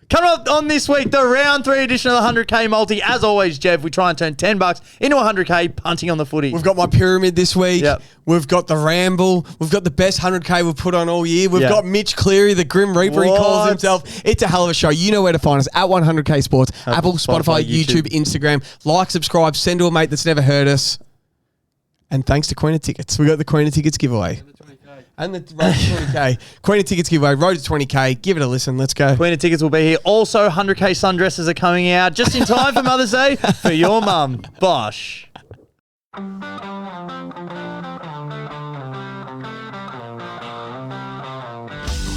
Coming up on this week, the round 3 edition of the 100k multi. As always, Jev, we try and turn $10 into 100k punting on the footy. We've got my pyramid this week. Yep. We've got the ramble. We've got the best 100k we've put on all year. We've got Mitch Cleary, the Grim Reaper, he calls himself. It's a hell of a show. You know where to find us, at 100k Sports, Apple, Spotify, YouTube, Instagram. Like, subscribe, send to a mate that's never heard us. And thanks to Queen of Tickets. We got the Queen of Tickets giveaway. And the Road to 20k. Queen of Tickets giveaway, Road to 20k. Give it a listen. Let's go. Queen of Tickets will be here. Also, 100k sundresses are coming out just in time for Mother's Day for your mum. Bosh.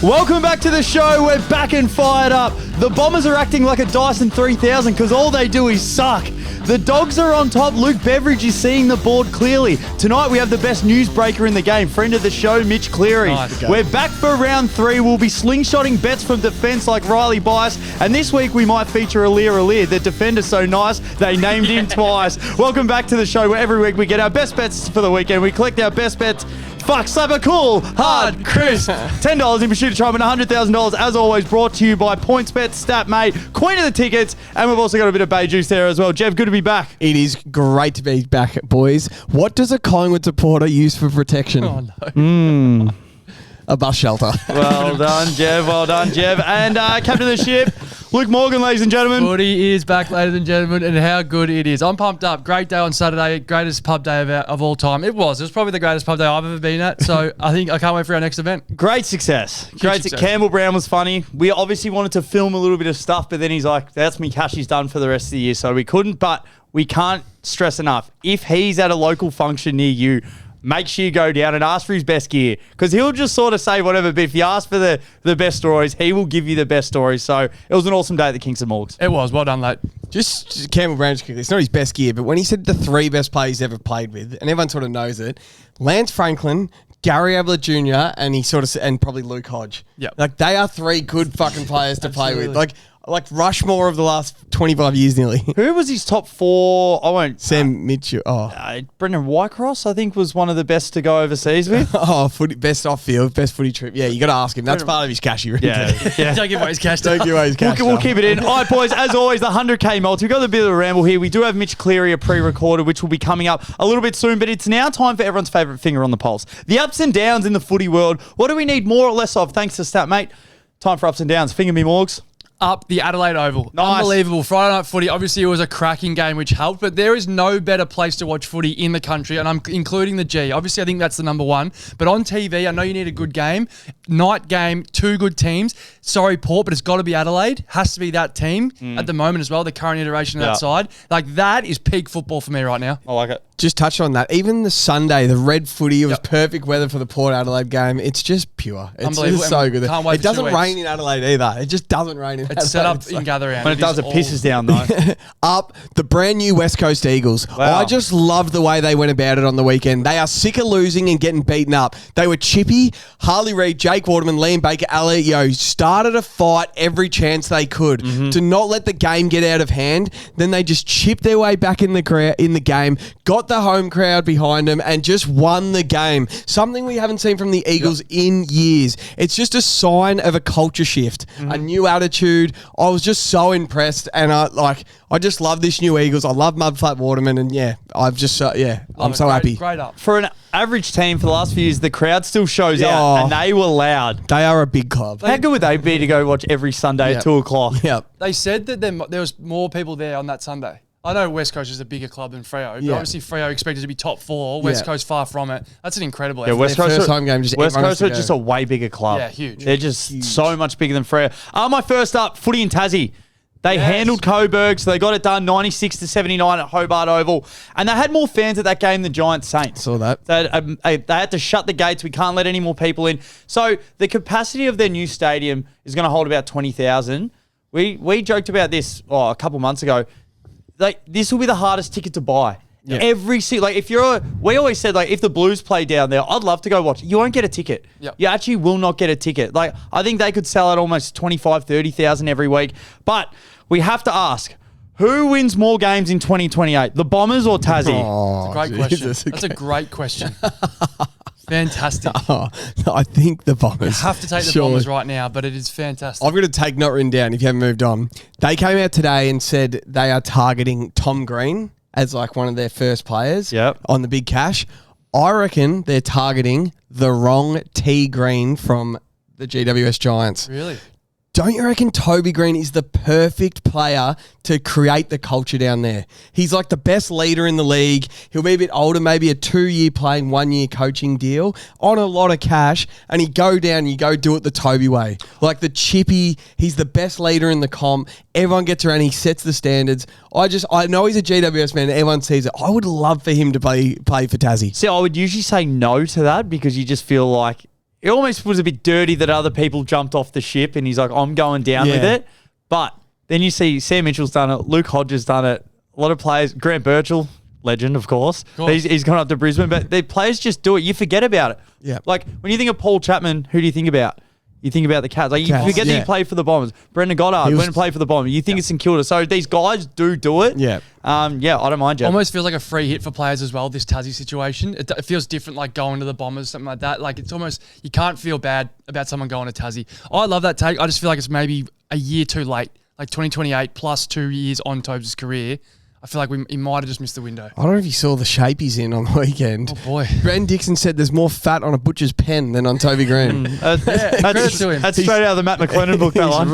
Welcome back to the show. We're back and fired up. The Bombers are acting like a Dyson 3000 because all they do is suck. The Dogs are on top. Luke Beveridge is seeing the board clearly. Tonight we have the best newsbreaker in the game, friend of the show, Mitch Cleary. Nice. We're back for round 3. We'll be slingshotting bets from defence like Riley Bias. And this week we might feature Aliir. The defender's so nice, they named him twice. Welcome back to the show where every week we get our best bets for the weekend. We collect our best bets. Fuck, slapper, cool, hard, crisp. $10 in pursuit of try and $100,000. As always, brought to you by PointsBet, StatMate, Queen of the Tickets, and we've also got a bit of Bay Juice there as well. Jeff, good to be back. It is great to be back, boys. What does a Collingwood supporter use for protection? Oh, no. A bus shelter. Well done, Jeff. Well done, Jeff. And captain of the ship, Luke Morgan, ladies and gentlemen. Footy is back, ladies and gentlemen, and how good it is. I'm pumped up. Great day on Saturday. Greatest pub day of all time. It was probably the greatest pub day I've ever been at. So I can't wait for our next event. Great success. Great success. Campbell Brown was funny. We obviously wanted to film a little bit of stuff, but then he's like, that's me cash he's done for the rest of the year. So we couldn't, but we can't stress enough. If he's at a local function near you, make sure you go down and ask for his best gear because he'll just sort of say whatever. But if you ask for the best stories, he will give you the best stories. So it was an awesome day at the Kingston Morgs. It was. Well done, late. Just Campbell Brown, it's not his best gear, but when he said the 3 best players he's ever played with, and everyone sort of knows it, Lance Franklin, Gary Ablett Jr., and probably Luke Hodge. Yep. Like, they are 3 good fucking players to play with. Like Rushmore of the last 25 years nearly. Who was his top 4? I won't. Sam Mitchell. Brendan Whitecross, I think, was one of the best to go overseas with. Best off field, best footy trip. Yeah, you got to ask him. That's part of his cash. Yeah. Don't give away his cash. Don't give away his cash. We'll keep it in. All right, boys, as always, the 100k multi. We've got a bit of a ramble here. We do have Mitch Cleary, a pre-recorded, which will be coming up a little bit soon, but it's now time for everyone's favourite finger on the pulse. The ups and downs in the footy world. What do we need more or less of? Thanks to StatMate. Time for ups and downs. Finger me, Morgs. Up the Adelaide Oval. Nice. Unbelievable. Friday night footy. Obviously, it was a cracking game, which helped, but there is no better place to watch footy in the country, and I'm including the G. Obviously, I think that's the number 1, but on TV, I know you need a good game. Night game, 2 good teams. Sorry, Port, but it's got to be Adelaide. Has to be that team at the moment as well, the current iteration of that side. Like, that is peak football for me right now. I like it. Just touch on that. Even the Sunday, the red footy, it was perfect weather for the Port Adelaide game. It's just pure. It's just so good. Can't wait it doesn't rain in Adelaide either. It just doesn't rain in Adelaide. It's set up in Gatherround. When it does, it pisses down though. Up the brand new West Coast Eagles. Wow. I just loved the way they went about it on the weekend. They are sick of losing and getting beaten up. They were chippy. Harley Reid, Jake Waterman, Liam Baker, Elliot Yeo started a fight every chance they could to not let the game get out of hand. Then they just chipped their way back in the game, got the home crowd behind them, and just won the game. Something we haven't seen from the Eagles in years. It's just a sign of a culture shift, a new attitude. I was just so impressed, and I just love this new Eagles. I love Mudflat Waterman, and I'm so happy. Great up. For an average team for the last few years, the crowd still shows out, and they were loud. They are a big club. How good would they be to go watch every Sunday at 2 o'clock? Yep. They said that there was more people there on that Sunday. I know West Coast is a bigger club than Freo, but obviously Freo expected to be top 4. West Coast far from it. That's an incredible effort. West Coast home game. West Coast are just a way bigger club. Yeah, huge. They're just so much bigger than Freo. My first up, Footy and Tassie. They handled Coburg, so they got it done 96-79 at Hobart Oval. And they had more fans at that game than Giants Saints. Saw that. They had to shut the gates. We can't let any more people in. So the capacity of their new stadium is going to hold about 20,000. We joked about this a couple months ago. This will be the hardest ticket to buy. Yeah. We always said, if the Blues play down there, I'd love to go watch. You won't get a ticket. Yep. You actually will not get a ticket. I think they could sell at almost 25,000, 30,000 every week. But we have to ask, who wins more games in 2028, the Bombers or Tassie? That's a great question. That's a great question. Fantastic. I think the Bombers. Have to take the Surely. Bombers right now, but it is fantastic. I've got to take not written down if you haven't moved on. They came out today and said they are targeting Tom Green as like one of their first players on the big cash. I reckon they're targeting the wrong T Green from the GWS Giants. Really? Don't you reckon Toby Green is the perfect player to create the culture down there? He's like the best leader in the league. He'll be a bit older, maybe a 2-year playing, 1-year coaching deal on a lot of cash, and he'd go down and you go do it the Toby way. Like the chippy, he's the best leader in the comp. Everyone gets around, he sets the standards. I know he's a GWS man, everyone sees it. I would love for him to play for Tassie. See, I would usually say no to that because you just feel like it almost was a bit dirty that other people jumped off the ship and he's like, I'm going down with it. But then you see Sam Mitchell's done it, Luke Hodges done it, a lot of players, Grant Birchall, legend, of course. He's gone up to Brisbane, but the players just do it. You forget about it. Yeah. Like when you think of Paul Chapman, who do you think about? You think about the Cats. Like you forget that he played for the Bombers. Brendan Goddard went and played for the Bombers. You think it's St Kilda. So these guys do it. Yeah. I don't mind, Jeff. Almost feels like a free hit for players as well, this Tassie situation. It feels different like going to the Bombers, something like that. Like it's almost, you can't feel bad about someone going to Tassie. I love that take. I just feel like it's maybe a year too late. Like 2028 plus 2 years on Tobes' career. I feel like he might have just missed the window. I don't know if you saw the shape he's in on the weekend. Oh, boy. Brendan Dixon said there's more fat on a butcher's pen than on Toby Green. That's to him. That's straight out of the Matt McLennan book, that one.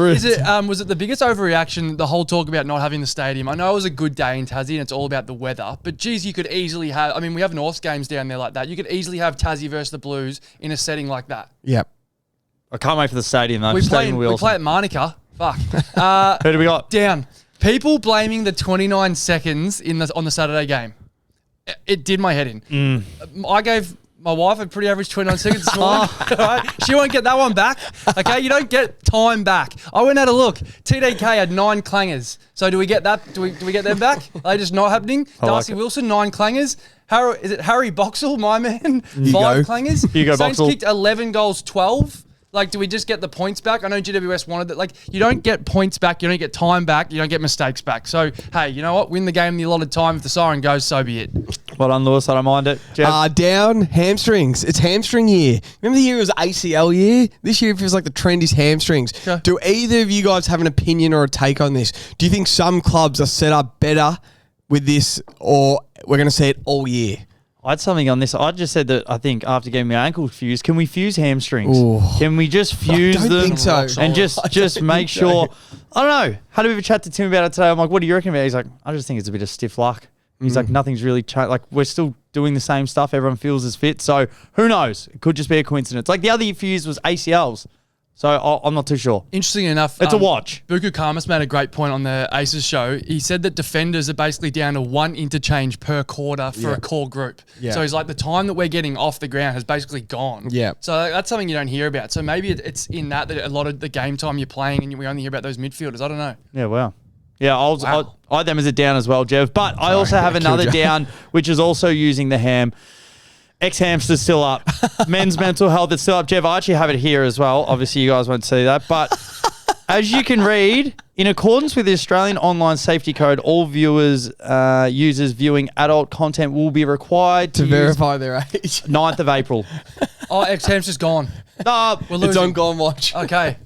Was it the biggest overreaction, the whole talk about not having the stadium? I know it was a good day in Tassie and it's all about the weather, but geez, you could easily have, I mean, we have Norths games down there like that. You could easily have Tassie versus the Blues in a setting like that. Yep. I can't wait for the stadium, though. We play at Marnica. Fuck. Who do we got? Down. People blaming the 29 seconds on the Saturday game. It did my head in. I gave my wife a pretty average 29 seconds this morning. Right? She won't get that one back. Okay, you don't get time back. I went and had a look. TDK had 9 clangers. So do we get that? Do we get them back? Are they just not happening? Darcy Wilson, 9 clangers. Is it Harry Boxall, my man? 5 clangers. Hugo Saints Boxall kicked 11 goals, 12. Like, do we just get the points back? I know GWS wanted that. Like, you don't get points back. You don't get time back. You don't get mistakes back. So, hey, you know what? Win the game in the allotted time. If the siren goes, so be it. Well done, Lewis. I don't mind it. Jeff? Down, hamstrings. It's hamstring year. Remember the year it was ACL year? This year it feels like the trend is hamstrings. Okay. Do either of you guys have an opinion or a take on this? Do you think some clubs are set up better with this, or we're going to see it all year? I had something on this. I just said that I think after getting my ankle fused, can we fuse hamstrings? Ooh. Can we just fuse I don't them think so. and just make sure? I don't know. Had a bit of a chat to Tim about it today. I'm like, what do you reckon about it? He's like, I just think it's a bit of stiff luck. He's like, nothing's really changed. Like, we're still doing the same stuff. Everyone feels as fit. So who knows? It could just be a coincidence. Like the other fuse was ACLs. So I'm not too sure. Interesting enough, It's a watch. Buku Karmas made a great point on the Aces show. He said that defenders are basically down to 1 interchange per quarter for a core group. Yeah. So he's like, the time that we're getting off the ground has basically gone. Yeah. So that's something you don't hear about. So maybe it's in that a lot of the game time you're playing and we only hear about those midfielders. I don't know. Yeah, wow. Yeah, I had them as a down as well, Jeff. But I also have another down, which is also using the ham. Ex-hamster's still up. Men's mental health is still up. Jeff, I actually have it here as well. Obviously, you guys won't see that. But as you can read, in accordance with the Australian Online Safety Code, all users viewing adult content will be required to verify their age. 9th of April. Oh, ex-hamster's gone. No, We're It's losing. on Gone Watch. Okay.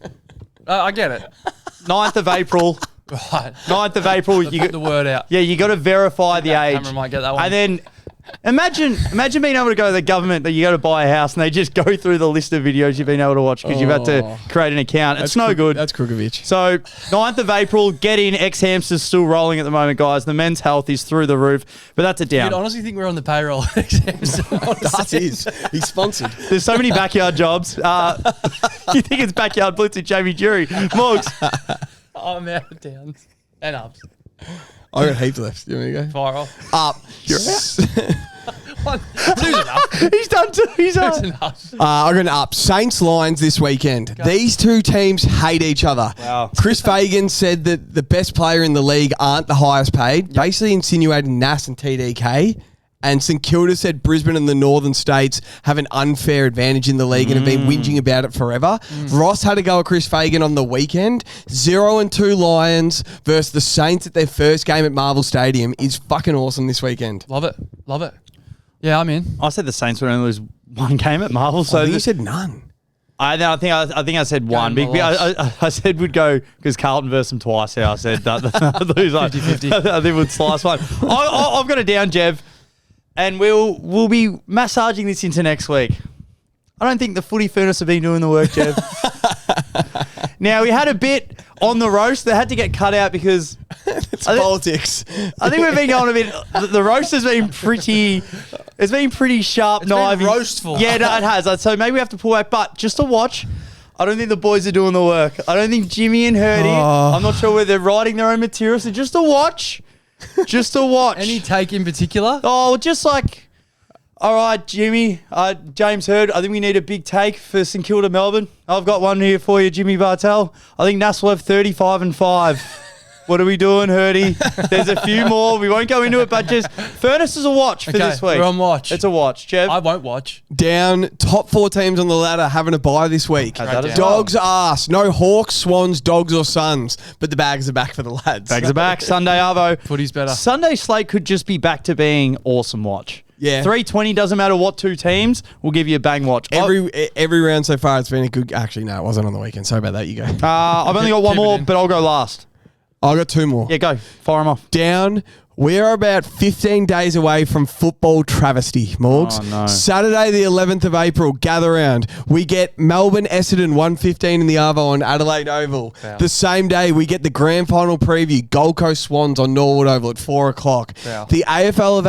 I get it. 9th of April. Right. 9th of April. You Put the word out. Yeah, you got to verify the age. Cameron might get that one. And then imagine being able to go to the government that you go to buy a house and they just go through the list of videos you've been able to watch because you've had to create an account. It's no good. That's Krukovic. So 9th of April, get in. Ex-hamster's still rolling at the moment, guys. The men's health is through the roof, but that's a down. You'd honestly think we're on the payroll. Ex-hamster. That is. He's sponsored. There's so many backyard jobs. You think it's backyard blitz and Jamie Jury. Morgs. I'm out of downs and ups. I got heaps left. You want me to go? Fire off. Up. You're One, two's enough. He's done two. He's Two's on. enough. I'm going to up. Saints Lions this weekend. These two teams hate each other. Wow. Chris Fagan said that the best player in the league aren't the highest paid, basically insinuating Nas and TDK. And St Kilda said Brisbane and the Northern States have an unfair advantage in the league and have been whinging about it forever. Ross had to go at Chris Fagan on the weekend. 0-2 Lions versus the Saints at their first game at Marvel Stadium is fucking awesome this weekend. Love it. Love it. Yeah, I'm in. I said the Saints would only lose one game at Marvel. So I think you said none. I think I said one. Going I said we'd go because Carlton versus them twice. Yeah, I said that lose 50-50. I think we'd slice one. I've got it down, Jev, and we'll be massaging this into next week. I don't think the footy furnace have been doing the work, Jev. Now we had a bit on the roast that had to get cut out because It's politics. I think we've been going a bit. The roast has been pretty. It's been pretty sharp. It's been roastful. Yeah, no, it has. So maybe we have to pull back. But just to watch, I don't think the boys are doing the work. I don't think Jimmy and Hurdy. I'm not sure whether they're writing their own material. So just to watch. Any take in particular? Oh, just like. All right, Jimmy, James Hurd, I think we need a big take for St Kilda Melbourne. I've got one here for you, Jimmy Bartel. I think Nas will have 35 and 5. What are we doing, Hurdy? There's a few more. We won't go into it, but just Furnace is a watch for this week. We're on watch. It's a watch, Jeff. I won't watch. Down, top 4 teams on the ladder having a bye this week. That as Dogs arse. No Hawks, Swans, Dogs or Suns. But the bags are back for the lads. Bags are back. Sunday Arvo. Footy's better. Sunday slate could just be back to being awesome watch. Yeah. 320 doesn't matter what two teams. We'll give you a bang watch. Every round so far, it's been a good... Actually, no, it wasn't on the weekend. Sorry about that. You go. I've only got one Keep it more, in. but I'll go last. I got 2 more. Yeah, go. Fire them off. Down. We are about 15 days away from football travesty, Morgs. Oh, no. Saturday, the 11th of April, gather round. We get Melbourne Essendon 1:15 in the Arvo on Adelaide Oval. Wow. The same day, we get the grand final preview, Gold Coast Swans on Norwood Oval at 4 o'clock. Wow. The AFL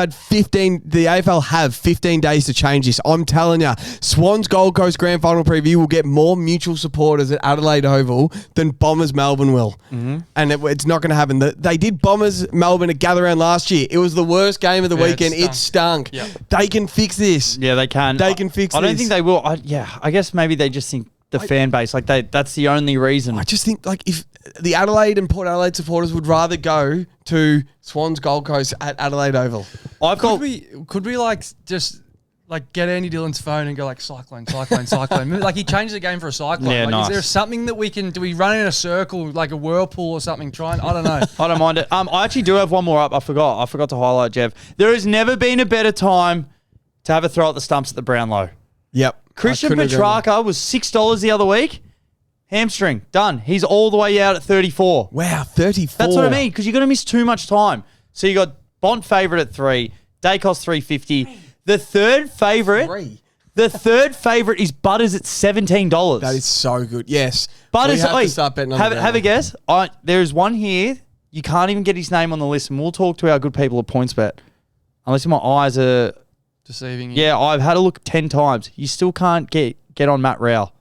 have 15 days to change this. I'm telling you, Swans Gold Coast grand final preview will get more mutual supporters at Adelaide Oval than Bombers Melbourne will. Mm-hmm. And it's not going to happen. They did Bombers Melbourne at gather round last year. It was the worst game of the weekend. It stunk. Yep. They can fix this. Yeah, they can. They can fix I don't this. think they will. I guess maybe they just think the fan base, like that's the only reason. I just think like if the Adelaide and Port Adelaide supporters would rather go to Swans Gold Coast at Adelaide Oval. Could we like just like get Andy Dillon's phone and go like cyclone. Like he changed the game for a cyclone. Yeah, like, nice. Is there something that we can do? We run in a circle like a whirlpool or something? I don't know. I don't mind it. I actually do have one more up. I forgot to highlight, Jeff. There has never been a better time to have a throw at the stumps at the Brownlow. Yep. Christian Petrarca was $6 the other week. Hamstring, done. He's all the way out at 34. Wow, 34. That's what I mean, because you're going to miss too much time. So you got Bont favourite at 3, Dacos 350. The third favourite is Butters at $17. That is so good. Yes. Butters, we have to start betting on have a guess. There's one here. You can't even get his name on the list, and we'll talk to our good people at PointsBet. Unless my eyes are Deceiving you. Yeah, I've had a look 10 times. You still can't get on Matt Rowell.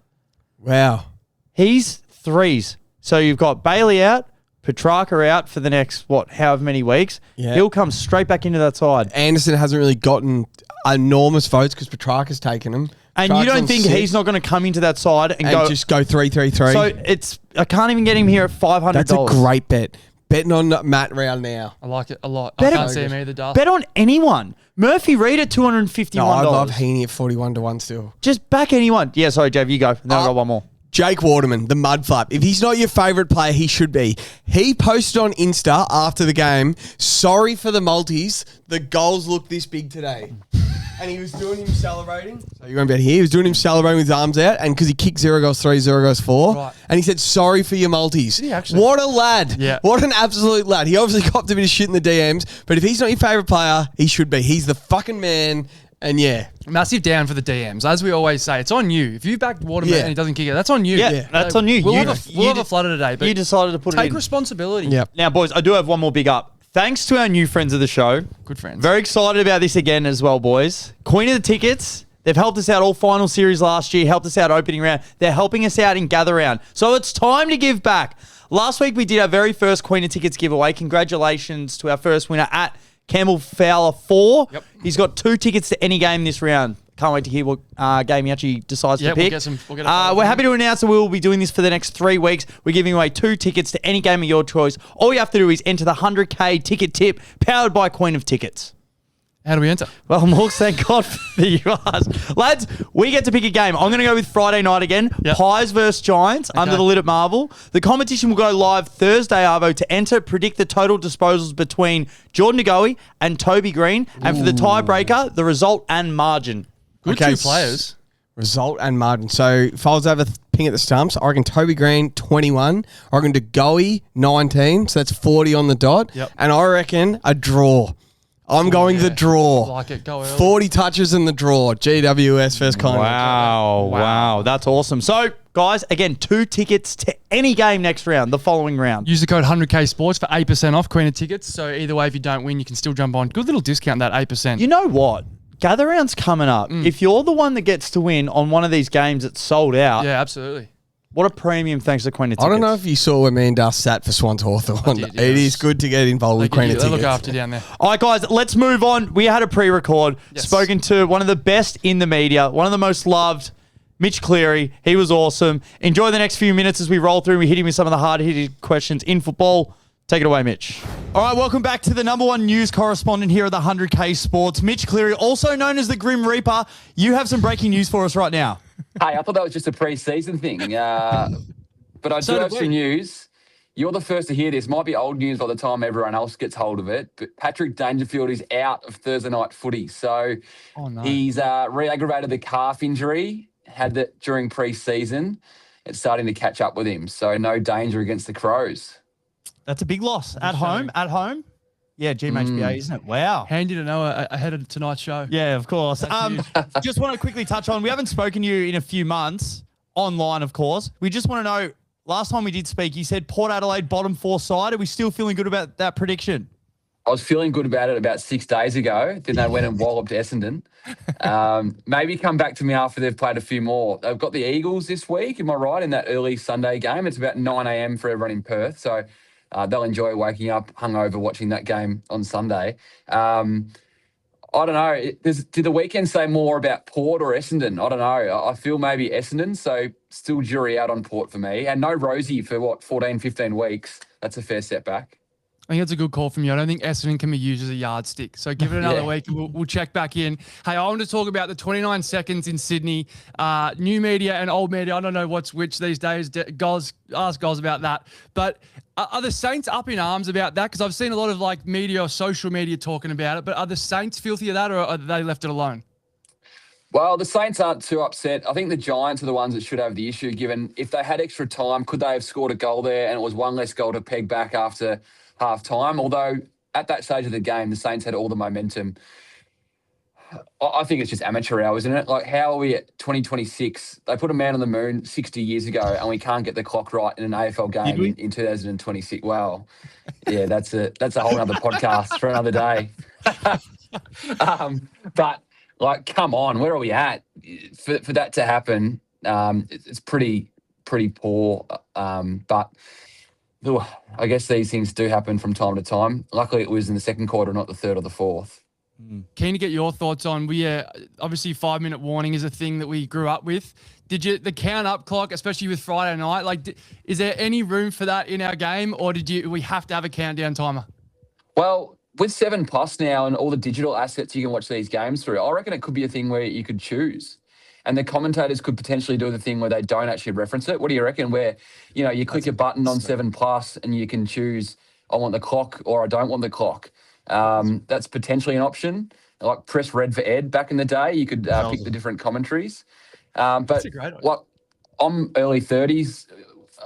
Wow. He's 3s. So you've got Bailey out, Petrarca out for the next, however many weeks. Yeah. He'll come straight back into that side. Anderson hasn't really gotten enormous votes because Petrarca's taken him. And you don't think he's not going to come into that side and go just go 3-3-3? So I can't even get him here at $500. That's a great bet. Betting on Matt Rowell now. I like it a lot. Bet I can't see him either, Darth. Bet on anyone. Murphy Reid at $251. No, I love Heaney at 41-1 still. Just back anyone. Yeah, sorry, Jav, you go. And then I've got one more. Jake Waterman, the mud flap. If he's not your favourite player, he should be. He posted on Insta after the game, sorry for the multis, the goals look this big today. And he was doing him celebrating. So you won't be able to hear. He was doing him celebrating with his arms out. And because he kicked 0 goals 3, 0 goals 4. Right. And he said, sorry for your multis. Did he actually? What a lad. Yeah. What an absolute lad. He obviously copped a bit of shit in the DMs. But if he's not your favourite player, he should be. He's the fucking man. And yeah. Massive down for the DMs. As we always say, it's on you. If you backed Waterman and he doesn't kick it, that's on you. Yeah, that's on you. We'll You- have a flutter today, but You decided to put it take in. responsibility. Yep. Now, boys, I do have one more big up. Thanks to our new friends of the show. Good friends. Very excited about this again as well, boys. Queen of the Tickets. They've helped us out all final series last year, helped us out opening round. They're helping us out in gather round. So it's time to give back. Last week we did our very first Queen of Tickets giveaway. Congratulations to our first winner at Campbell Fowler 4. Yep. He's got 2 tickets to any game this round. Can't wait to hear what game he actually decides to We'll pick. get a photo We're from happy to announce that we will be doing this for the next 3 weeks. We're giving away 2 tickets to any game of your choice. All you have to do is enter the 100K ticket tip powered by Queen of Tickets. How do we enter? Well, Morgs, thank God for you asked. Lads, we get to pick a game. I'm going to go with Friday night again. Yep. Pies versus Giants under the lid at Marvel. The competition will go live Thursday, Arvo. To enter, predict the total disposals between Jordan Ngoe and Toby Green. And for the tiebreaker, the result and margin. Good Okay, two players. Result and margin. So if I was over ping at the stumps, I reckon Toby Green 21. I reckon DeGoey 19. So that's 40 on the dot. Yep. And I reckon a draw. I'm going the draw. Like it. Go early. 40 touches in the draw. GWS first Collingwood. Wow. That's awesome. So, guys, again, 2 tickets to any game next round, the following round. Use the code 100K Sports for 8% off Queen of tickets. So either way, if you don't win, you can still jump on. Good little discount, that 8%. You know what? Gather round's coming up. If you're the one that gets to win on one of these games that's sold out, Yeah, absolutely. what a premium thanks to Queen of Tickets. I don't know if you saw where me and Dust sat for Swans Hawthorn. did, yeah. It is good to get involved with Queen of They look Tickets. after you down there. All right, guys, let's move on. We had a pre-record, Yes. spoken to one of the best in the media, one of the most loved, Mitch Cleary. He was awesome. Enjoy the next few minutes as we roll through. We hit him with some of the hard-hitting questions in football. Take it away, Mitch. All right, welcome back to the number one news correspondent here at the 100K Sports, Mitch Cleary, also known as the Grim Reaper. You have some breaking news for us right now. Hey, I thought that was just a pre-season thing. But I do have some news. You're the first to hear this. Might be old news by the time everyone else gets hold of it. But Patrick Dangerfield is out of Thursday night footy. So he's re-aggravated the calf injury, had that during pre-season. It's starting to catch up with him. So no danger against the Crows. That's a big loss. At home? Yeah, GMHBA, isn't it? Wow. Handy to know ahead of tonight's show. Yeah, of course. Just want to quickly touch on, we haven't spoken to you in a few months, online, of course. We just want to know, last time we did speak, you said Port Adelaide bottom 4 side. Are we still feeling good about that prediction? I was feeling good about it about 6 days ago. Then they went and walloped Essendon. Maybe come back to me after they've played a few more. They've got the Eagles this week, am I right, in that early Sunday game? It's about 9 a.m. for everyone in Perth. So they'll enjoy waking up hungover watching that game on Sunday. I don't know. Did the weekend say more about Port or Essendon? I don't know. I feel maybe Essendon, so still jury out on Port for me. And no Rosie for, 14, 15 weeks. That's a fair setback. I think that's a good call from you. I don't think Essendon can be used as a yardstick. So give it another week and we'll check back in. Hey, I want to talk about the 29 seconds in Sydney. New media and old media, I don't know what's which these days. Ask Goz about that. But are the Saints up in arms about that? Because I've seen a lot of media or social media talking about it. But are the Saints filthy of that or are they left it alone? Well, the Saints aren't too upset. I think the Giants are the ones that should have the issue, given if they had extra time, could they have scored a goal there and it was one less goal to peg back after half-time? Although at that stage of the game, the Saints had all the momentum. I think it's just amateur hour, isn't it? How are we at 2026? They put a man on the moon 60 years ago and we can't get the clock right in an AFL game in 2026. Wow. Yeah, that's a whole other podcast for another day. But come on, where are we at? For that to happen, it's pretty poor. But I guess these things do happen from time to time. Luckily, it was in the second quarter, not the third or the fourth. Keen to get your thoughts on, obviously 5-minute warning is a thing that we grew up with. The count up clock, especially with Friday night, is there any room for that in our game or we have to have a countdown timer? Well, with 7+ now and all the digital assets you can watch these games through, I reckon it could be a thing where you could choose. And the commentators could potentially do the thing where they don't actually reference it. What do you reckon? Where, you click a button on 7+ and you can choose, I want the clock or I don't want the clock. That's potentially an option. Like press red for Ed back in the day. You could pick the different commentaries. But I'm early 30s.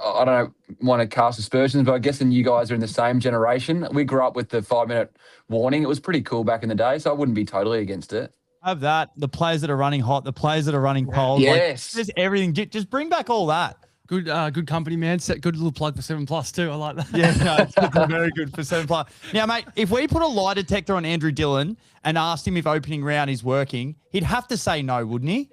I don't want to cast aspersions, but I guess you guys are in the same generation. We grew up with the 5-minute warning. It was pretty cool back in the day, so I wouldn't be totally against it. Have that. The players that are running hot, the players that are running cold. Yes. Just everything. Just bring back all that. Good company, man. Good little plug for 7+ too. I like that. Yeah, no, it's very good for 7+. Now, mate, if we put a lie detector on Andrew Dillon and asked him if opening round is working, he'd have to say no, wouldn't he?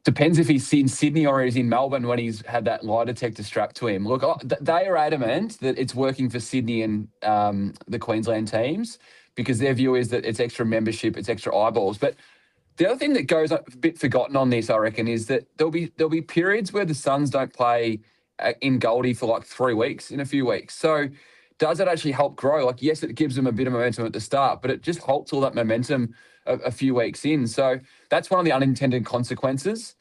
Depends if he's in Sydney or he's in Melbourne when he's had that lie detector strapped to him. Look, they are adamant that it's working for Sydney and the Queensland teams because their view is that it's extra membership, it's extra eyeballs. But the other thing that goes a bit forgotten on this, I reckon, is that there'll be periods where the Suns don't play in Goldie for 3 weeks, in a few weeks. So does it actually help grow? Yes, it gives them a bit of momentum at the start, but it just halts all that momentum a few weeks in. So that's one of the unintended consequences.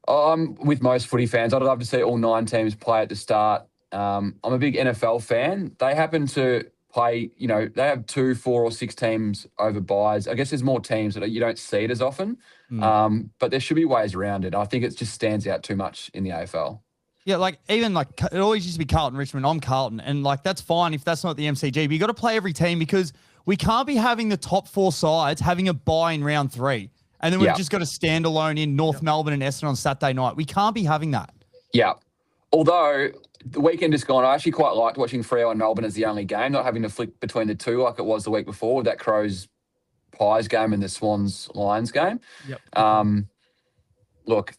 With most footy fans, I'd love to see all 9 teams play at the start. I'm a big NFL fan. They happen to play, they have 2, 4 or 6 teams over buys. I guess there's more teams that you don't see it as often, but there should be ways around it. I think it just stands out too much in the AFL. Yeah, it always used to be Carlton, Richmond. I'm Carlton, and that's fine if that's not the MCG. But you got to play every team because we can't be having the top 4 sides having a bye in round 3, and then we've just got a standalone in North Melbourne and Essendon on Saturday night. We can't be having that. Yeah. Although the weekend just gone, I actually quite liked watching Freo and Melbourne as the only game, not having to flick between the two like it was the week before with that Crows Pies game and the Swans Lions game. Yep. Look,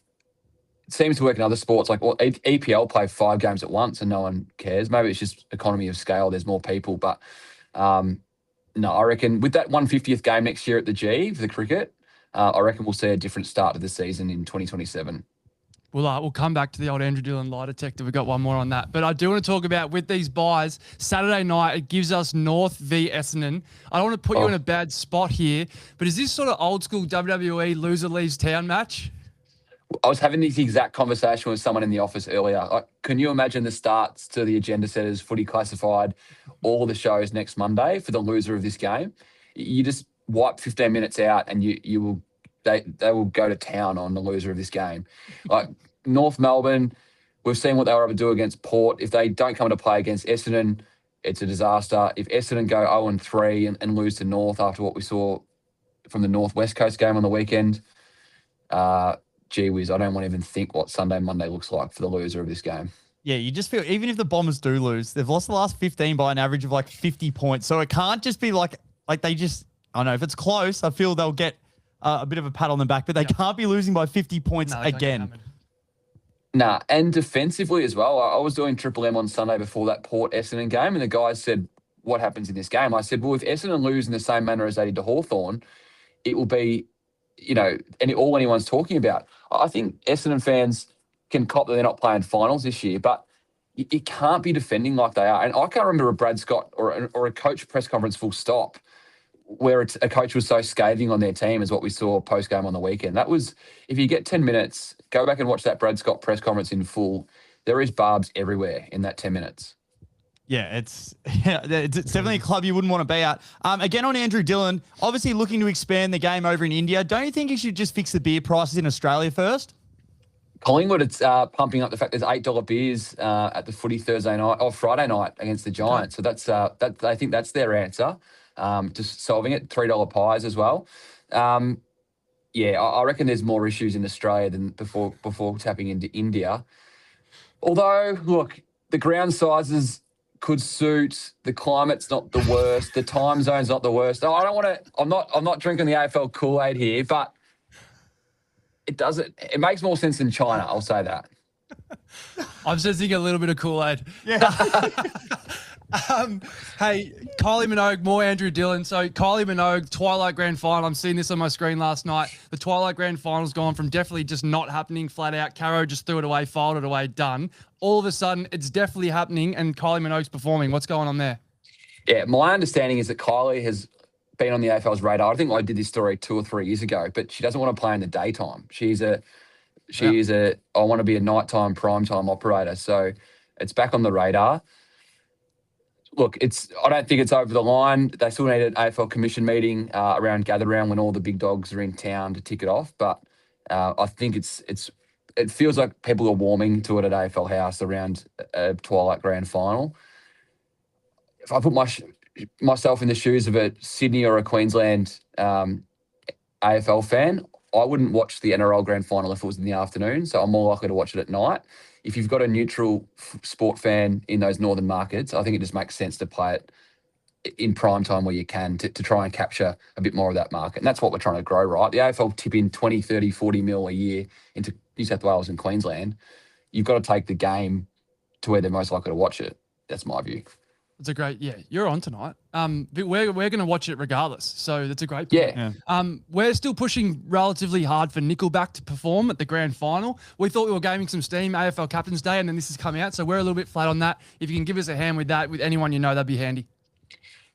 it seems to work in other sports. Like EPL play 5 games at once and no one cares. Maybe it's just economy of scale. There's more people. But no, I reckon with that 150th game next year at the G for the cricket, I reckon we'll see a different start to the season in 2027. We'll come back to the old Andrew Dillon lie detector. We've got one more on that. But I do want to talk about, with these buys, Saturday night, it gives us North v Essendon. I don't want to put you in a bad spot here, but is this sort of old school WWE loser leaves town match? I was having this exact conversation with someone in the office earlier. Can you imagine the starts to the agenda setters, Footy Classified, all the shows next Monday for the loser of this game? You just wipe 15 minutes out and they will go to town on the loser of this game. Like North Melbourne, we've seen what they were able to do against Port. If they don't come to play against Essendon, it's a disaster. If Essendon go 0-3 and lose to North after what we saw from the North West Coast game on the weekend, gee whiz, I don't want to even think what Sunday, Monday looks like for the loser of this game. Yeah, you just feel, even if the Bombers do lose, they've lost the last 15 by an average of 50 points. So it can't just be like they just, I don't know, if it's close, I feel they'll get a bit of a pat on the back, but they can't be losing by 50 points again. Nah, and defensively as well. I was doing Triple M on Sunday before that Port Essendon game, and the guys said, what happens in this game? I said, well, if Essendon lose in the same manner as they did to Hawthorn, it will be, all anyone's talking about. I think Essendon fans can cop that they're not playing finals this year, but you can't be defending like they are. And I can't remember a Brad Scott or a coach press conference full stop where a coach was so scathing on their team as what we saw post-game on the weekend. That was, if you get 10 minutes, go back and watch that Brad Scott press conference in full. There is barbs everywhere in that 10 minutes. Yeah, it's definitely a club you wouldn't want to be at. Again, on Andrew Dillon, obviously looking to expand the game over in India. Don't you think he should just fix the beer prices in Australia first? Collingwood, it's pumping up the fact there's $8 beers at the Footy Friday night against the Giants. So that's I think that's their answer. Just solving it. $3 pies as well. I reckon there's more issues in Australia than before tapping into India. Although, look, the ground sizes could suit. The climate's not the worst. The time zone's not the worst. I don't want to. I'm not drinking the AFL Kool-Aid here, but it doesn't. It makes more sense in China. I'll say that. I'm sensing a little bit of Kool-Aid. Yeah. Hey, Kylie Minogue, more Andrew Dillon. So Kylie Minogue, Twilight Grand Final. I'm seeing this on my screen last night. The Twilight Grand Final's gone from definitely just not happening flat out. Caro just threw it away, filed it away, done. All of a sudden, it's definitely happening and Kylie Minogue's performing. What's going on there? Yeah, my understanding is that Kylie has been on the AFL's radar. I think I did this story 2 or 3 years ago, but she doesn't want to play in the daytime. She is a I want to be a nighttime, primetime operator. So it's back on the radar. Look, I don't think it's over the line. They still need an AFL commission meeting around gather round when all the big dogs are in town to tick it off. But I think it feels like people are warming to it at AFL House around a Twilight Grand Final. If I put myself in the shoes of a Sydney or a Queensland AFL fan, I wouldn't watch the NRL Grand Final if it was in the afternoon. So I'm more likely to watch it at night. If you've got a neutral sport fan in those northern markets, I think it just makes sense to play it in prime time where you can to try and capture a bit more of that market. And that's what we're trying to grow, right? The AFL tip in 20, 30, 40 mil a year into New South Wales and Queensland. You've got to take the game to where they're most likely to watch it. That's my view. It's a great, you're on tonight. But we're going to watch it regardless. So that's a great point. Yeah. We're still pushing relatively hard for Nickelback to perform at the grand final. We thought we were gaining some steam, AFL Captain's Day, and then this has come out. So we're a little bit flat on that. If you can give us a hand with that, with anyone you know, that'd be handy.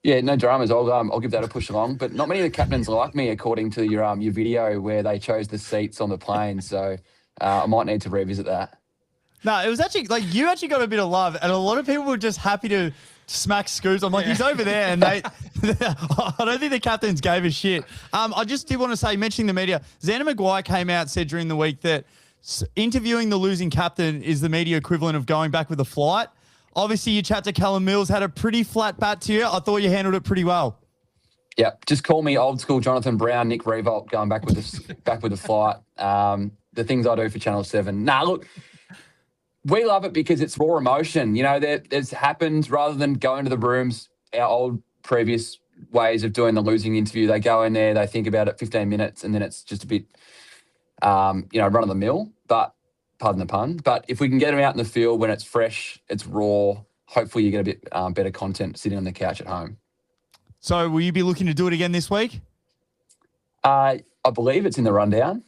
Yeah, no dramas. I'll give that a push along. But not many of the captains like me, according to your video where they chose the seats on the plane. So I might need to revisit that. No, it was actually you actually got a bit of love, and a lot of people were just happy to smack Scoops. I'm like, he's over there, and I don't think the captains gave a shit. I just did want to say, mentioning the media, Xander Maguire came out, said during the week that interviewing the losing captain is the media equivalent of going back with a flight. Obviously, you chat to Callum Mills, had a pretty flat bat to you. I thought you handled it pretty well. Yeah, just call me old school Jonathan Brown, Nick Revolt, going back with the flight. The things I do for Channel 7. Nah, look, we love it because it's raw emotion. You know, there's happened rather than going to the rooms, our old previous ways of doing the losing interview. They go in there, they think about it 15 minutes, and then it's just a bit, run of the mill. But pardon the pun. But if we can get them out in the field when it's fresh, it's raw, hopefully you get a bit better content sitting on the couch at home. So will you be looking to do it again this week? I believe it's in the rundown.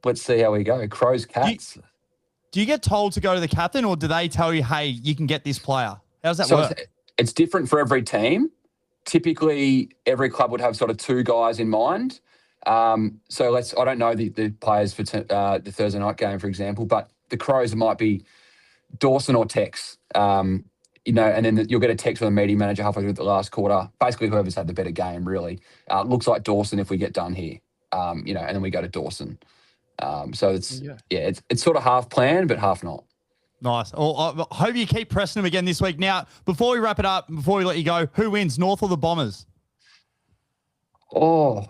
Let's see how we go. Crows, Cats. Do you get told to go to the captain, or do they tell you, hey, you can get this player? How does that work? It's different for every team. Typically, every club would have sort of two guys in mind. I don't know the players for the Thursday night game, for example, but the Crows might be Dawson or Tex, and then you'll get a text from the media manager halfway through the last quarter. Basically, whoever's had the better game, really. Looks like Dawson if we get done here, and then we go to Dawson. It's sort of half planned, but half not. Nice. Well, I hope you keep pressing them again this week. Now, before we wrap it up, before we let you go, who wins, North or the Bombers? Oh,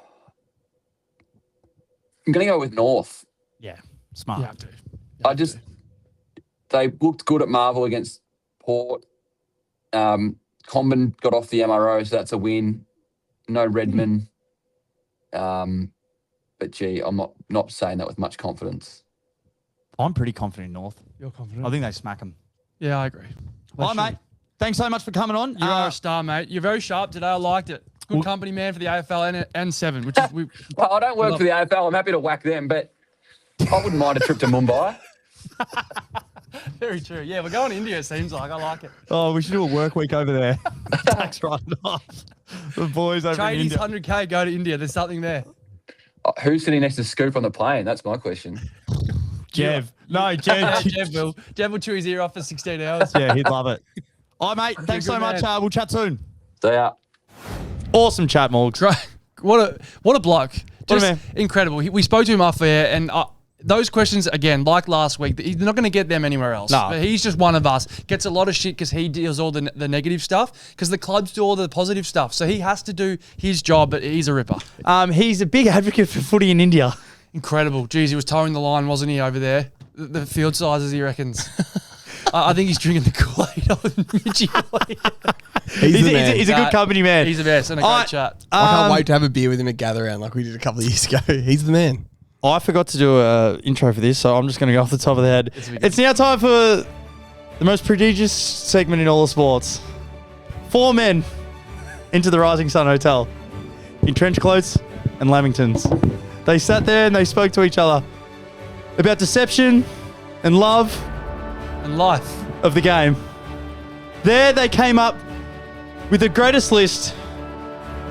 I'm going to go with North. Yeah, smart. They looked good at Marvel against Port. Comben got off the MRO, so that's a win. No Redman. But gee, I'm not saying that with much confidence. I'm pretty confident in North. You're confident? I think they smack them. Yeah, I agree. All right, mate. Thanks so much for coming on. You are a star, mate. You're very sharp today. I liked it. Good company, man, for the AFL and 7, which is... Well, I don't work for the AFL. I'm happy to whack them, but I wouldn't mind a trip to Mumbai. Very true. Yeah, we're going to India, it seems like. I like it. Oh, we should do a work week over there. Tax write-off. The boys over in India. Tradies, 100K, go to India. There's something there. Who's sitting next to Scoop on the plane? That's my question. Jev. No, Jev. Jev will chew his ear off for 16 hours. Yeah, he'd love it. All right, mate. Thanks so much. We'll chat soon. See ya. Awesome chat, Morgs. Great. What a bloke. Just incredible. We spoke to him off air, and those questions, again, like last week, they're not going to get them anywhere else. No. But he's just one of us. Gets a lot of shit because he deals all the negative stuff, because the clubs do all the positive stuff. So he has to do his job, but he's a ripper. He's a big advocate for footy in India. Incredible. Jeez, he was towing the line, wasn't he, over there? The field sizes, he reckons. I think he's drinking the Kool-Aid of Mitchie. He's a good company man. He's the best, and a great chat. I can't wait to have a beer with him at Gather Round like we did a couple of years ago. He's the man. I forgot to do an intro for this, so I'm just going to go off the top of the head. It's now time for the most prodigious segment in all of sports. 4 men into the Rising Sun Hotel in trench coats and lamingtons. They sat there and they spoke to each other about deception and love and life of the game. There they came up with the greatest list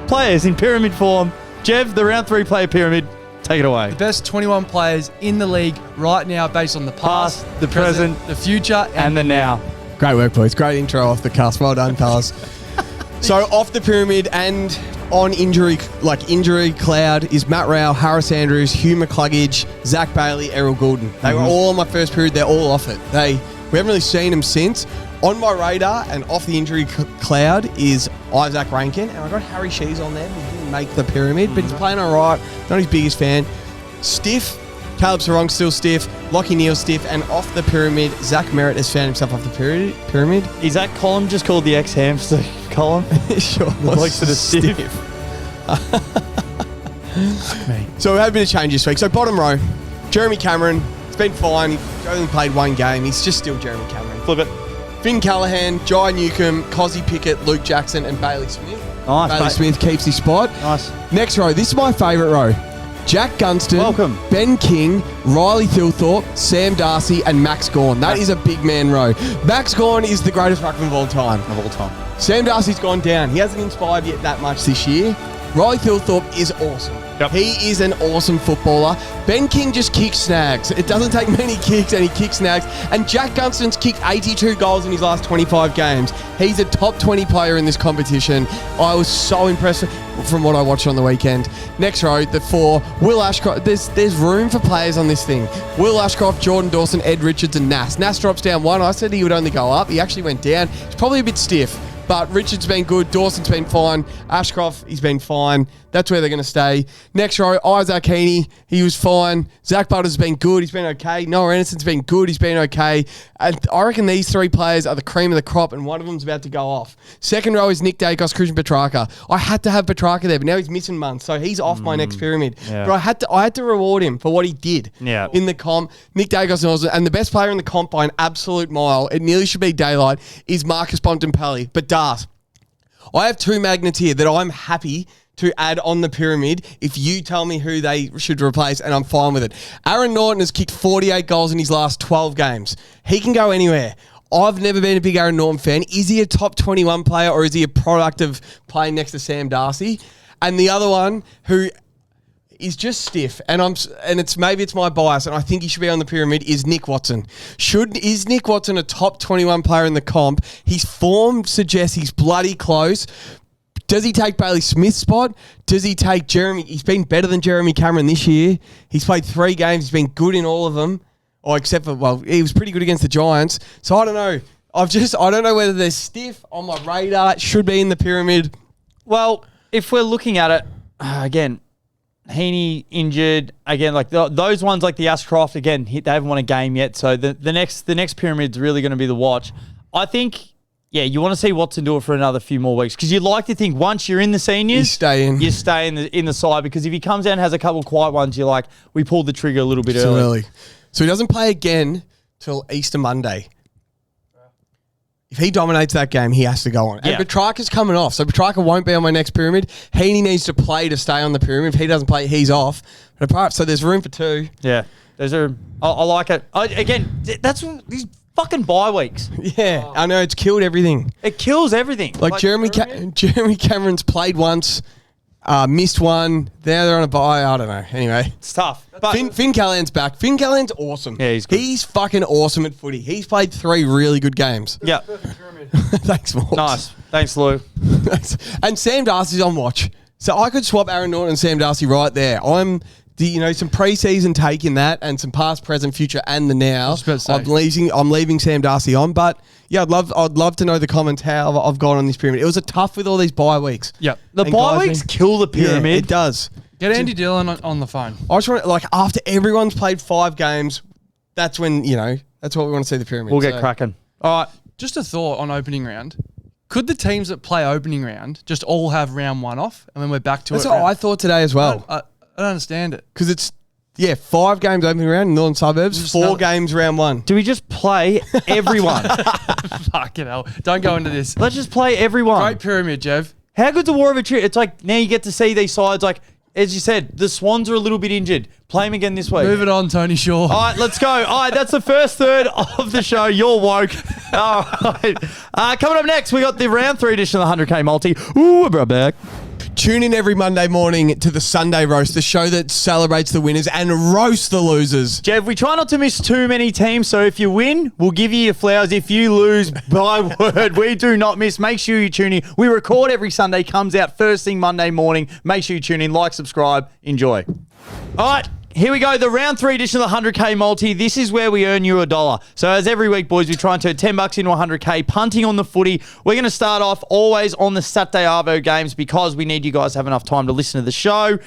players in pyramid form. Jev, the round 3 player pyramid. Take it away. The best 21 players in the league right now based on the past, the present, the future, and the now. Great work, boys. Great intro off the cusp. Well done, fellas. So off the pyramid and on injury cloud is Matt Rowell, Harris Andrews, Hugh McCluggage, Zach Bailey, Errol Goulden. They were all on my first period. They're all off it. We haven't really seen them since. On my radar and off the injury cloud is Isaac Rankin, and I got Harry Shees on there. He didn't make the pyramid, but he's playing all right. Not his biggest fan. Stiff. Caleb Sarong still stiff. Lockie Neal stiff. And off the pyramid, Zach Merritt has found himself off the pyramid. Is that column just called the ex-hamster column? Sure. Likes that are stiff. So we had a bit of change this week. So bottom row, Jeremy Cameron. It's been fine. He's only played 1 game. He's just still Jeremy Cameron. Flip it. Finn Callahan, Jai Newcomb, Cozzy Pickett, Luke Jackson, and Bailey Smith. Nice. Bailey Smith keeps his spot. Nice. Next row, this is my favourite row. Jack Gunston, welcome. Ben King, Riley Thilthorpe, Sam Darcy, and Max Gawn. That is a big man row. Max Gawn is the greatest ruckman of all time. Of all time. Sam Darcy's gone down. He hasn't inspired yet that much this year. Riley Thilthorpe is awesome. Yep. He is an awesome footballer. Ben King just kicks snags. It doesn't take many kicks, and he kicks snags. And Jack Gunston's kicked 82 goals in his last 25 games. He's a top 20 player in this competition. I was so impressed from what I watched on the weekend. Next row, the 4, Will Ashcroft. There's room for players on this thing. Will Ashcroft, Jordan Dawson, Ed Richards, and Nas. Nas drops down 1. I said he would only go up. He actually went down. He's probably a bit stiff. But Richard's been good. Dawson's been fine. Ashcroft, he's been fine. That's where they're going to stay. Next row, Isaac Heaney. He was fine. Zach Butter's been good. He's been okay. Noah Anderson's been good. He's been okay. And I reckon these 3 players are the cream of the crop, and one of them's about to go off. Second row is Nick Dacos, Christian Petrarca. I had to have Petrarca there, but now he's missing months, so he's off my next pyramid. Yeah. But I had to reward him for what he did in the comp. Nick Dacos, and the best player in the comp by an absolute mile, it nearly should be daylight, is Marcus Bontempelli. But Darth, I have 2 magnets here that I'm happy to add on the pyramid if you tell me who they should replace, and I'm fine with it. Aaron Norton has kicked 48 goals in his last 12 games. He can go anywhere. I've never been a big Aaron Norton fan. Is he a top 21 player, or is he a product of playing next to Sam Darcy? And the other one who is just stiff, and maybe it's my bias, and I think he should be on the pyramid, is Nick Watson. Is Nick Watson a top 21 player in the comp? His form suggests he's bloody close. Does he take Bailey Smith's spot? Does he take Jeremy? He's been better than Jeremy Cameron this year. He's played 3 games. He's been good in all of them. Except for, he was pretty good against the Giants. So I don't know. I don't know whether they're stiff on my radar. Should be in the pyramid. Well, if we're looking at it, again, Heaney injured again, like those ones, like the Ashcroft again. They haven't won a game yet, so the next pyramid's really going to be the watch. I think, you want to see Watson do it for another few more weeks, because you'd like to think once you're in the seniors, you stay in the side, because if he comes out and has a couple of quiet ones, you're like, we pulled the trigger a little bit early. So he doesn't play again till Easter Monday. If he dominates that game, he has to go on. And Petrarca's coming off, so Petrarca won't be on my next pyramid. Heaney needs to play to stay on the pyramid. If he doesn't play, he's off. But apart, so there's room for 2. Yeah, I like it. Again, that's these fucking bye weeks. Yeah, I know, it's killed everything. It kills everything. Like Jeremy Cameron's played once, missed one. They're on a bye. I don't know. Anyway, it's tough. But Finn Callahan's back. Finn Callahan's awesome. Yeah, he's good. He's fucking awesome at footy. He's played 3 really good games. Yeah. Thanks, Morgs. Nice. Thanks, Lou. And Sam Darcy's on watch. So I could swap Aaron Norton and Sam Darcy right there. I'm some preseason take in that, and some past, present, future, and the now. I'm leaving Sam Darcy on, but I'd love to know the comments how I've gone on this pyramid. It was a tough with all these bye weeks. Yep. The bye weeks kill the pyramid. Yeah, it does. Get Andy Dillon on the phone. I just want after everyone's played 5 games, that's when that's what we want to see the pyramid. We'll get cracking. All right. Just a thought on opening round. Could the teams that play opening round just all have round 1 off, and then we're back to That's what I thought today as well. I don't understand it. Because it's 5 games opening round in Northern Suburbs, 4 games round 1. Do we just play everyone? Fucking hell. Don't go into this. Let's just play everyone. Great pyramid, Jev. How good's a War of Attrition? It's like now you get to see these sides. Like, as you said, the Swans are a little bit injured. Play them again this week. Move it on, Tony Shaw. All right, let's go. All right, that's the first third of the show. You're woke. All right. Coming up next, we got the round 3 edition of the 100K multi. Ooh, we're back. Tune in every Monday morning to the Sunday Roast, the show that celebrates the winners and roasts the losers. Jeff, we try not to miss too many teams, so if you win, we'll give you your flowers. If you lose, by word, we do not miss. Make sure you tune in. We record every Sunday, comes out first thing Monday morning. Make sure you tune in, like, subscribe, enjoy. All right. Here we go, the round 3 edition of the 100K multi. This is where we earn you $1. So as every week, boys, we try and turn $10 into 100K, punting on the footy. We're going to start off always on the Saturday Arvo games because we need you guys to have enough time to listen to the show.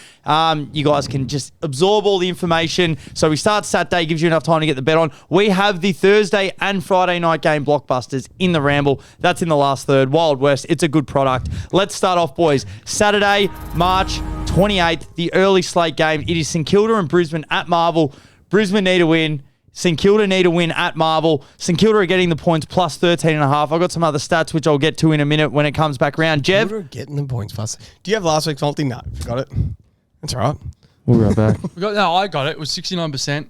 You guys can just absorb all the information. So we start Saturday, gives you enough time to get the bet on. We have the Thursday and Friday night game blockbusters in the Ramble. That's in the last third. Wild West, it's a good product. Let's start off, boys. Saturday, March 28th, the early slate game. It is St Kilda and Brisbane at Marvel. Brisbane need a win. St Kilda need a win at Marvel. St Kilda are getting the points plus 13.5. I've got some other stats which I'll get to in a minute when it comes back around. Jev? Kilda are getting the points plus. Do you have last week's multi? No, forgot it. That's all right. We'll be right back. I got it. It was 69%.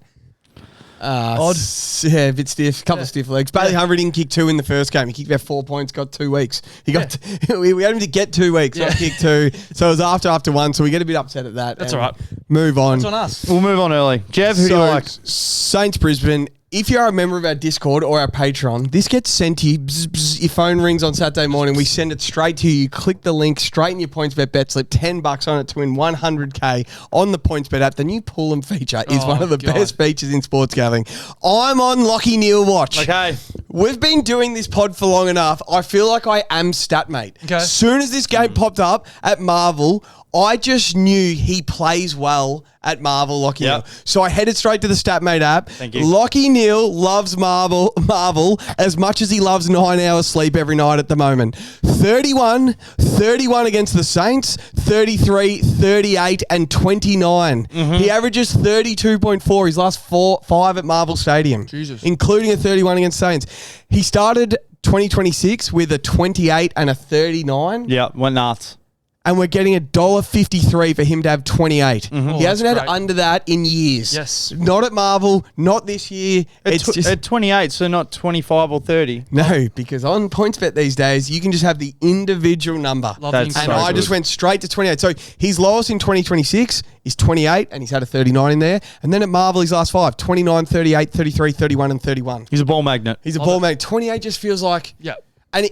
Odd. Yeah, a bit stiff. Couple of stiff legs. Bailey Humphrey didn't kick 2 in the first game. He kicked about 4 points, got 2 weeks. He got we had him to get 2 weeks, not kick 2. So it was after 1, so we get a bit upset at that. That's all right. Move on. It's on us. We'll move on early. Jeff, who do you like? Saints Brisbane. If you're a member of our Discord or our Patreon, this gets sent to you. Bzz, bzz, your phone rings on Saturday morning. We send it straight to you. You click the link straight in your PointsBet bet slip. $10 on it to win $100K on the PointsBet app. The new pull 'em feature is one of the best features in sports gambling. I'm on Lockie Neal watch. Okay. We've been doing this pod for long enough. I feel like I am Statmate. Okay. As soon as this game popped up at Marvel, I just knew he plays well at Marvel, Lockie Neal. So I headed straight to the Statmate app. Thank you. Lockie Neal loves Marvel as much as he loves 9 hours sleep every night at the moment. 31 against the Saints, 33, 38, and 29. He averages 32.4 his last 5 at Marvel Stadium, Jesus. including a 31 against Saints. He started 2026 with a 28 and a 39. Yeah, went nuts. And we're getting $1.53 for him to have 28. He hasn't had great. under that in years. Yes. Not at Marvel, not this year. It's just At 28, so not 25 or 30. no, because on PointsBet these days, you can just have the individual number. Love That's the And so I good. just went straight to 28. So his lowest in 2026 is 28, and he's had a 39 in there. And then at Marvel, his last 5, 29, 38, 33, 31, and 31. He's a ball magnet. He's a ball man. 28 just feels like... Yeah. And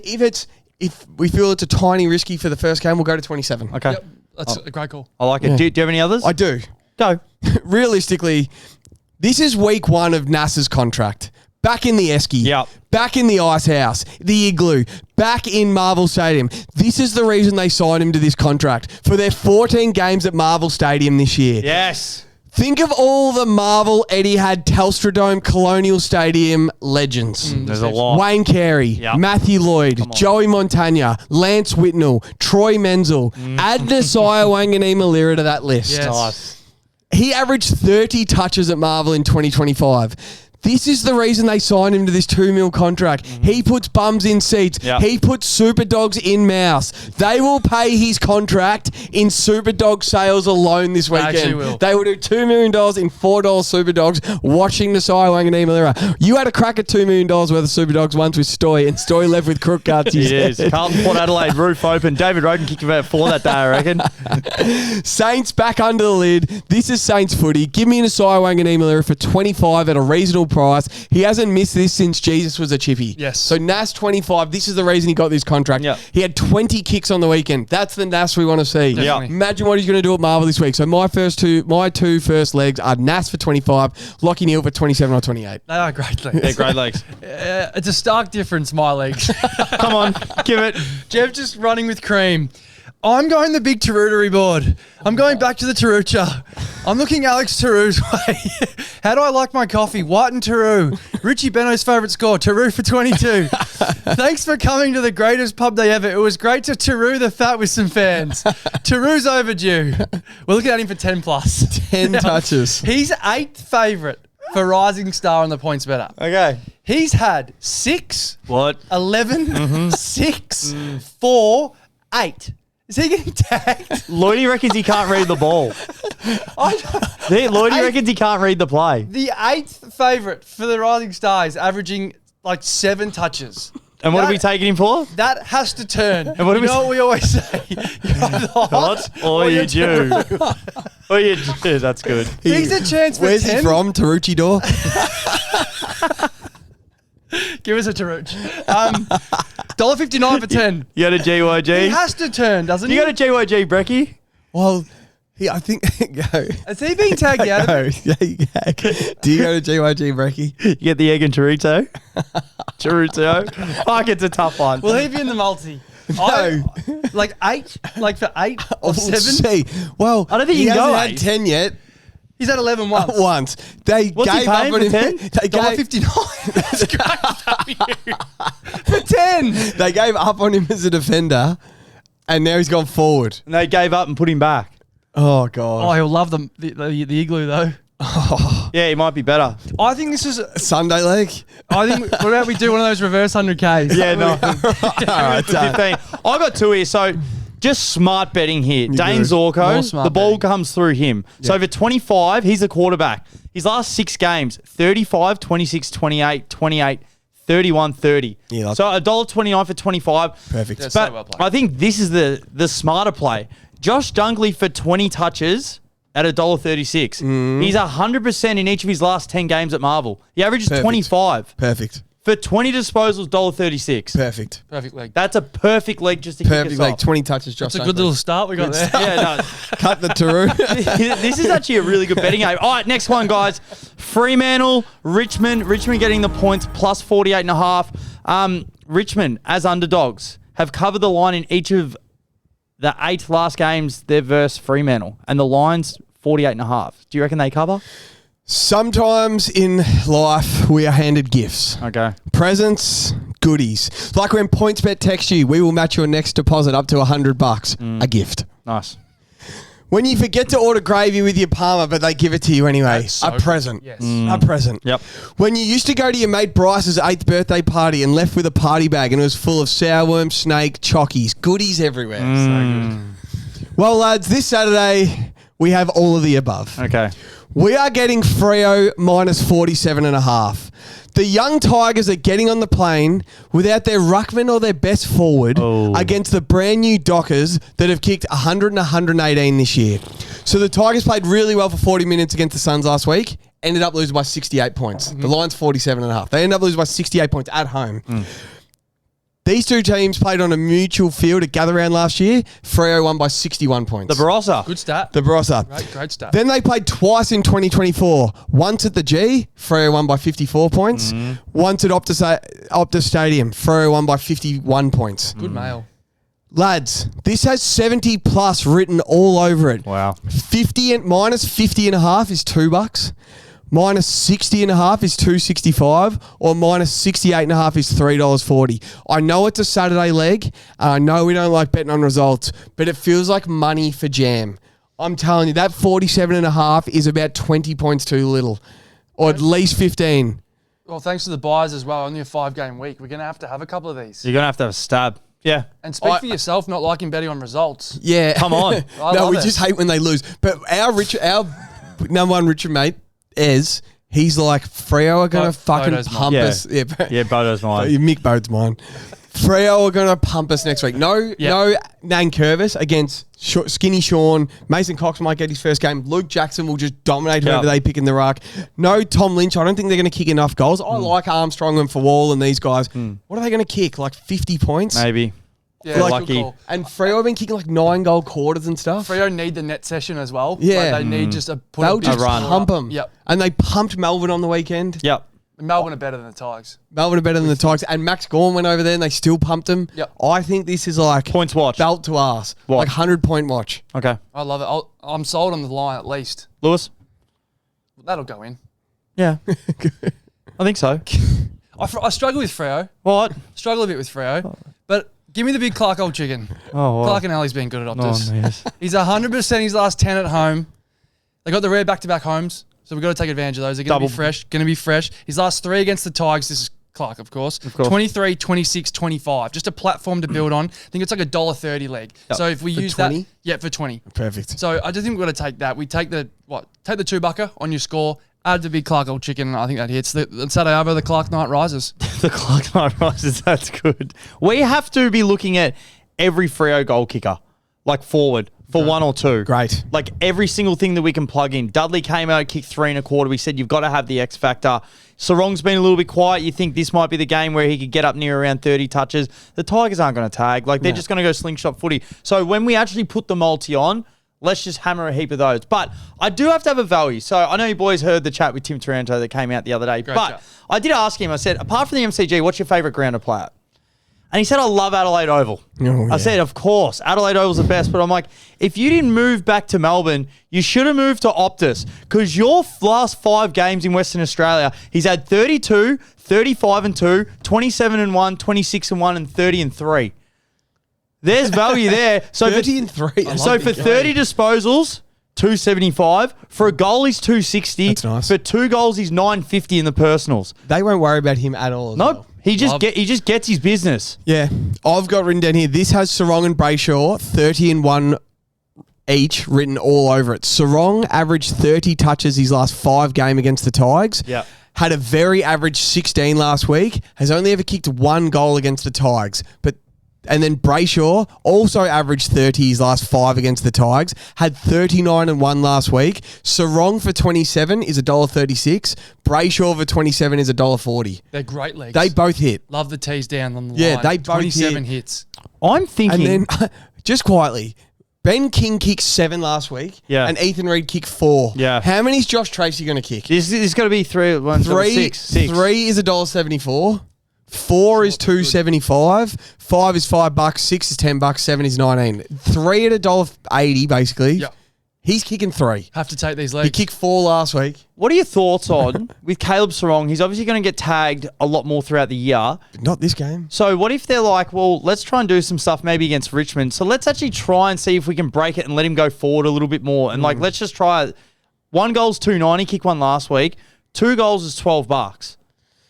if we feel it's a tiny risky for the first game, we'll go to 27. Okay. Yep. That's a great call. I like it. Yeah. Do you have any others? I do. Go. Realistically, this is week 1 of NASA's contract. Back in the Esky. Yep. Back in the Ice House. The Igloo. Back in Marvel Stadium. This is the reason they signed him to this contract. For their 14 games at Marvel Stadium this year. Yes. Think of all the Marvel, Etihad, Telstra Dome, Colonial Stadium legends. There's a lot. Wayne Carey, Yep. Matthew Lloyd, Joey Montagna, Lance Whitnell, Troy Menzel. Add Nasiah Wanganeen-Malira to that list. Yes. Nice. He averaged 30 touches at Marvel in 2025. This is the reason they signed him to this $2 million contract. He puts bums in seats. Yep. He puts super dogs in mouths. They will pay his contract in super dog sales alone this weekend. actually will. They will do $2 million in $4 super dogs watching Nasiah Wanganeen-Malira. You had a crack at $2 million worth of super dogs once with Stoy, and Stoy left with crook guts. It is. Carlton, Port Adelaide, roof open. David Roden kicked about 4 that day, I reckon. Saints back under the lid. This is Saints footy. Give me Nasiah Wanganeen-Malira for 25 at a reasonable price. He hasn't missed this since Jesus was a chippy. Yes. So Nas 25, this is the reason he got this contract. Yeah. He had 20 kicks on the weekend. That's the Nas we want to see. Definitely. Imagine what he's going to do at Marvel this week. So my two first legs are Nas for 25, Lockie Neal for 27 or 28. They are great legs. They're great legs. It's a stark difference, my legs. Come on, give it. Jeff just running with cream. I'm going the big Tarutery board. I'm going back to the Tarucha. I'm looking Alex Taru's way. How do I like my coffee? White and Taru. Richie Beno's favourite score, Taru for 22. Thanks for coming to the greatest pub day ever. It was great to Taru the fat with some fans. Taru's overdue. We're looking at him for 10 plus. 10 touches. He's 8th favourite for Rising Star on the points better. Okay. He's had 6, What? 11, 6, 4, 8. Is he getting tagged? Lloydie reckons he can't read the ball. Lloydie reckons he can't read the play. The 8th favourite for the Rising Stars, averaging like 7 touches. And what are we taking him for? That has to turn. And what do you we know what we always say? You're either hot Or you you're do. Taru. Or you do. That's good. He's a chance for Where's 10. he from? Taruchi Door? Give us a Taruch. $1.59 for 10. You got a He GYG? has to turn, doesn't he? You got a GYG, Brecky? Well, I think... Go. Is he being tagged out? Go. Do you go to GYG, Brecky? You get the egg and chorizo? Chorizo? Fuck, it's a tough one. Will he be in the multi? No. Like 8? Like for 8 or 7? See, well, I don't think he you can go hasn't had 10 yet. He's at 11 once. Once. They What's he gave up paying on for him. 10? They gave, $1.59. That's great value. For 10. they gave up on him as a defender, and now he's gone forward. And they gave up and put him back. Oh, Oh, God. he'll love the igloo though. Yeah, he might be better. I think this is. Sunday leg? I think. What about we do one of those reverse 100Ks? Yeah, no. All right, 15. I got 2 here. So just smart betting here. Dane More Zorko, smart the ball betting. comes through him. So for 25, he's a quarterback. His last 6 games, 35, 26, 28, 28, 31, 30. Yeah, so $1.29 for 25. Perfect. Yeah, But so well played. I think this is the smarter play. Josh Dunkley for 20 touches at $1.36. He's 100% in each of his last 10 games at Marvel. He averages Perfect. 25. Perfect. For 20 disposals, $1.36. Perfect. Perfect leg. That's a perfect leg just to kick Perfect. us Like off. 20 touches, Josh. That's a good little start we got there. Yeah, no. Cut the Taru. This is actually a really good betting game. All right, next one, guys. Fremantle, Richmond. Richmond getting the points plus 48.5. Richmond, as underdogs, have covered the line in each of the 8 last games they've versed Fremantle. And the line's 48.5. Do you reckon they cover? Sometimes in life, we are handed gifts. Okay. Presents, goodies. Like when PointsBet texts you, we will match your next deposit up to $100. A gift. Nice. When you forget to order gravy with your Palmer, but they give it to you anyway. That's so A present. good. Yes. A present. Yep. When you used to go to your mate Bryce's 8th birthday party and left with a party bag and it was full of sourworm, snake, chockies, goodies everywhere. So good. Well, lads, this Saturday, we have all of the above. Okay. We are getting Freo minus 47.5. The young Tigers are getting on the plane without their ruckman or their best forward against the brand new Dockers that have kicked 100 and 118 this year. So the Tigers played really well for 40 minutes against the Suns last week, ended up losing by 68 points. The line's 47.5. They ended up losing by 68 points at home. These two teams played on a mutual field at Gather Round last year. Freo won by 61 points. The Barossa. Good stat. The Barossa. Great stat. Then they played twice in 2024. Once at the G, Freo won by 54 points. Once at Optus Stadium, Freo won by 51 points. Good mail. Lads, this has 70 plus written all over it. Wow. 50 and minus 50.5 is $2. Minus 60.5 is $2.65, or minus 68.5 is $3.40. I know it's a Saturday leg, and I know we don't like betting on results, but it feels like money for jam. I'm telling you, that 47.5 is about 20 points too little, or at least 15. Well, thanks to the buys as well. Only a 5-game week. We're going to have a couple of these. You're going to have a stab. Yeah. And speak for yourself, not liking betting on results. Yeah, Come on. I no, love we it. just hate when they lose. But our number one Richard mate, Ez, he's like, Freo are going to fucking Bodo's mine. pump Yeah. us. Yeah, Yeah, Bodo's mine. Mick Bode's mine. Freo are going to pump us next week. No Nan Curvis against Skinny Sean. Mason Cox might get his first game. Luke Jackson will just dominate whoever they pick in the ruck. No Tom Lynch. I don't think they're going to kick enough goals. I like Armstrong and Fawwall and these guys. What are they going to kick? Like 50 points? Maybe. Yeah, Like- lucky. Call. And Freo have been kicking like 9-goal quarters and stuff. Freo need the net session as well. Yeah. Like they need just a put They'll a big just run. pump them. Yep. And they pumped Melbourne on the weekend. Yep. Melbourne are better than the Tigers. Melbourne are better than the Tigers. And Max Gorn went over there and they still pumped him. Yep. I think this is like Points watch. belt to ass. Watch. Like 100-point watch. Okay. I love it. I'm sold on the line at least. Lewis? That'll go in. Yeah. I think so. I struggle with Freo. What? Struggle a bit with Freo. But give me the big Clark old chicken. Oh, wow. Clark and Ali's been good at Optus. Oh, yes. He's 100% his last 10 at home. They got the rare back-to-back homes, so we've got to take advantage of those. They're going to be fresh. Going to be fresh. His last 3 against the Tigers, this is Clark, of course. 23, 26, 25. Just a platform to build on. I think it's like $1.30 leg. Yep. So if we For use 20? that... Yeah, for 20. Perfect. So I just think we've got to take that. We take the... Take the 2-bucker on your score, add the big Clark old chicken, and I think that hits. The Saturday over, the Clark Knight rises. The Clark Knight rises. That's good. We have to be looking at every Freo goal kicker, like forward, for 1 or 2. Great. Like every single thing that we can plug in. Dudley came out, kicked 3 1/4. We said you've got to have the X factor. Sarong's been a little bit quiet. You think this might be the game where he could get up near around 30 touches. The Tigers aren't going to tag. Like they're just going to go slingshot footy. So when we actually put the multi on, let's just hammer a heap of those. But I do have to have a value. So I know you boys heard the chat with Tim Taranto that came out the other day. Great but chat. I did ask him, I said, apart from the MCG, what's your favourite ground to play at? And he said, I love Adelaide Oval. I said, of course, Adelaide Oval's the best. But I'm like, if you didn't move back to Melbourne, you should have moved to Optus. Because your last 5 games in Western Australia, he's had 32, 35-2, 27-1, 26-1, and 30-3. There's value there. So 30-3. So for 30 disposals, 275. For a goal, he's 260. That's nice. For 2 goals, he's 950 in the personals. They won't worry about him at all. As Nope. well. He just gets his business. Yeah. I've got written down here, this has Sarong and Brayshaw 30-1 each written all over it. Sarong averaged 30 touches his last 5 games against the Tigers. Yeah. Had a very average 16 last week. Has only ever kicked 1 goal against the Tigers. And then Brayshaw also averaged 30 his last 5 against the Tigers. Had 39 and 1 last week. Sarong for 27 is $1.36. Brayshaw for 27 is $1.40. They're great legs. They both hit. Love the tees down on the Yeah, line. they both 27 hit. hits. I'm thinking. And then, just quietly, Ben King kicked 7 last week. Yeah. And Ethan Reid kicked 4. Yeah. How many's Josh Tracy going to kick? This is going to be 3. One's gonna be 6. 6. 3 is $1.74. 4 is $2.75. 5 is $5. 6 is $10. 7 is $19. 3 at $1.80 basically. Yep. He's kicking 3. Have to take these He legs. kicked 4 last week. What are your thoughts on with Caleb Sarong? He's obviously going to get tagged a lot more throughout the year. But not this game. So what if they're like, well, let's try and do some stuff maybe against Richmond. So let's actually try and see if we can break it and let him go forward a little bit more. And let's just try it. 1 goal's $2.90, kick 1 last week. 2 goals is $12.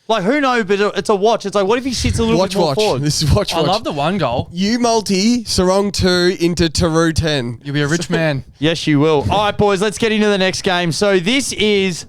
Like, who knows, but it's a watch. It's like, what if he sits a little bit more forward? This is watch. I love the 1 goal. You multi, Sarong 2 into Taru 10. You'll be a rich man. Yes, you will. All right, boys, let's get into the next game. So this is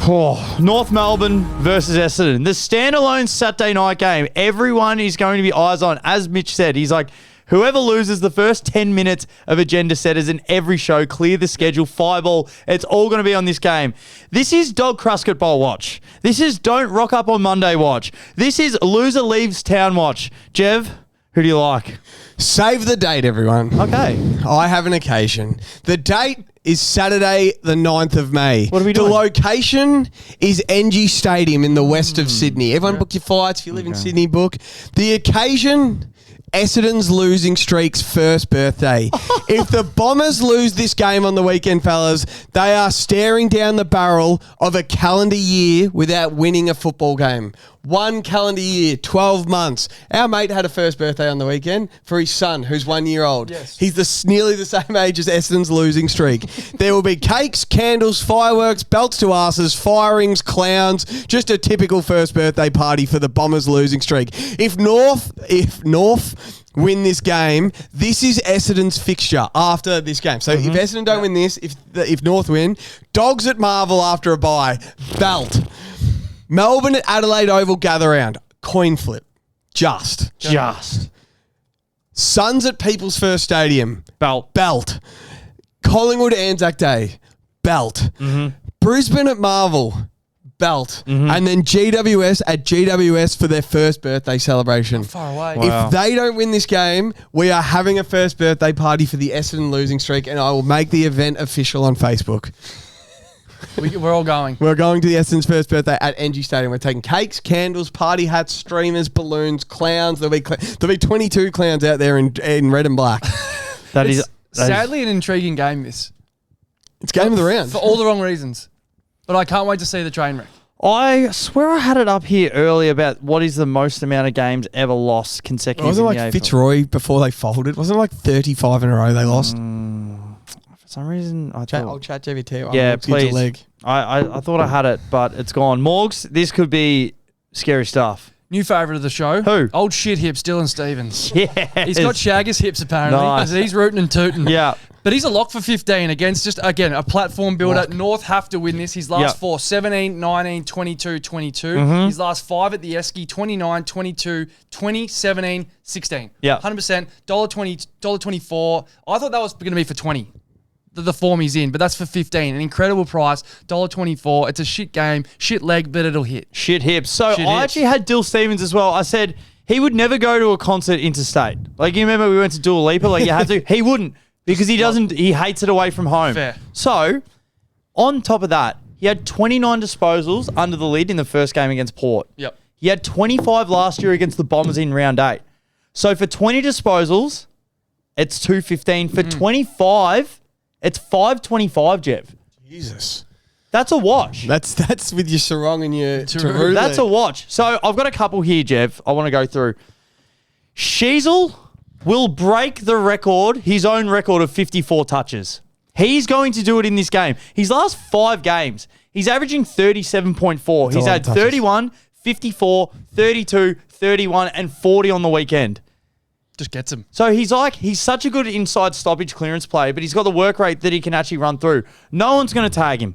North Melbourne versus Essendon. The standalone Saturday night game. Everyone is going to be eyes on. As Mitch said, he's like, whoever loses the first 10 minutes of Agenda Setters in every show, clear the schedule, fireball. It's all going to be on this game. This is Dog Crusket Bowl watch. This is Don't Rock Up on Monday watch. This is Loser Leaves Town watch. Jev, who do you like? Save the date, everyone. Okay. I have an occasion. The date is Saturday, the 9th of May. What are we doing? The location is NG Stadium in the west of Sydney. Everyone book your flights. If you live in Sydney, book. The occasion, Essendon's losing streak's first birthday. If the Bombers lose this game on the weekend, fellas, they are staring down the barrel of a calendar year without winning a football game. 1 calendar year, 12 months. Our mate had a first birthday on the weekend for his son, who's 1 year old. Yes. He's nearly the same age as Essendon's losing streak. There will be cakes, candles, fireworks, belts to asses, firings, clowns. Just a typical first birthday party for the Bombers' losing streak. If North win this game, this is Essendon's fixture after this game. So if Essendon don't win this, if North win, Dogs at Marvel after a bye, belt. Melbourne at Adelaide Oval gather round, coin flip, just. Suns at People's First Stadium, belt. Collingwood Anzac Day, belt. Brisbane at Marvel, belt. And then GWS at GWS for their first birthday celebration. Far away. Wow. If they don't win this game, we are having a first birthday party for the Essendon losing streak, and I will make the event official on Facebook. We're all going. We're going to the Essendon's first birthday at NG Stadium. We're taking cakes, candles, party hats, streamers, balloons, clowns. There'll be 22 clowns out there in red and black. That is Sadly an intriguing game, this. It's game of the round. For all the wrong reasons. But I can't wait to see the train wreck. I swear I had it up here earlier about what is the most amount of games ever lost consecutively. Wasn't in like the AFL. Fitzroy before they folded? Wasn't it like 35 in a row they lost? For some reason, I I'll thought. chat JVT. Yeah, Morgs gives a please. leg. I thought I had it, but it's gone. Morgs, this could be scary stuff. New favourite of the show. Who? Old shit hips, Dylan Stevens. Yeah, He's got Shagger's hips apparently. Nice. He's rooting and tooting. Yeah. But he's a lock for 15 against just, again, a platform builder. Lock. North have to win this. His last Yep. 4, 17, 19, 22, 22. His last 5 at the Esky, 29, 22, 20, 17, 16. Yep. 100%. $1.20, $1.24. I thought that was going to be for 20. The form he's in, but that's for 15. An incredible price, $1.24. It's a shit game, shit leg, but it'll hit. Shit hips. So Shit I hips. actually had Dill Stevens as well. I said he would never go to a concert interstate. Like, you remember we went to Dua Lipa? Like, you had to. He wouldn't because he hates it away from home. Fair. So, on top of that, he had 29 disposals under the lid in the first game against Port. Yep. He had 25 last year against the Bombers in round 8. So, for 20 disposals, it's 215. For 25, it's 525, Jeff. Jesus. That's a wash. That's with your sarong and your Taru. That's a watch. So I've got a couple here, Jeff. I want to go through. Sheasel will break the record, his own record of 54 touches. He's going to do it in this game. His last 5 games, he's averaging 37.4. He's lot had of touches. 31, 54, 32, 31, and 40 on the weekend. Just gets him. So he's such a good inside stoppage clearance player, but he's got the work rate that he can actually run through. No one's going to tag him.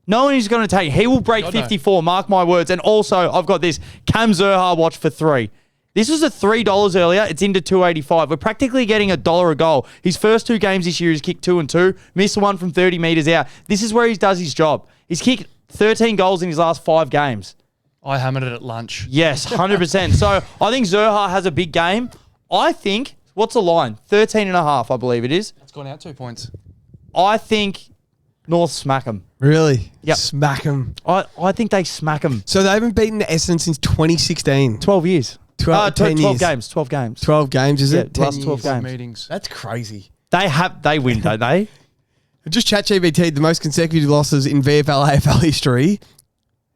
No one is going to tag him. He will break 54, mark my words. And also, I've got this Cam Zurhaar watch for 3. This was at $3 earlier. It's into $2.85. We're practically getting $1 a goal. His first 2 games this year, he's kicked 2 and 2. Missed one from 30 metres out. This is where he does his job. He's kicked 13 goals in his last 5 games. I hammered it at lunch. Yes, 100%. So I think Zurhaar has a big game. I think, what's the line? 13.5, I believe it is. It's gone out 2 points. I think North smack them. Really? Yep. Smack them. I think they smack them. So they haven't beaten Essendon since 2016. 12 years. 10 12 years. games. 12 games. 12 games, is it? last 10 12 years. games. Meetings. That's crazy. They win, don't they? Just ChatGPT, the most consecutive losses in VFL AFL history.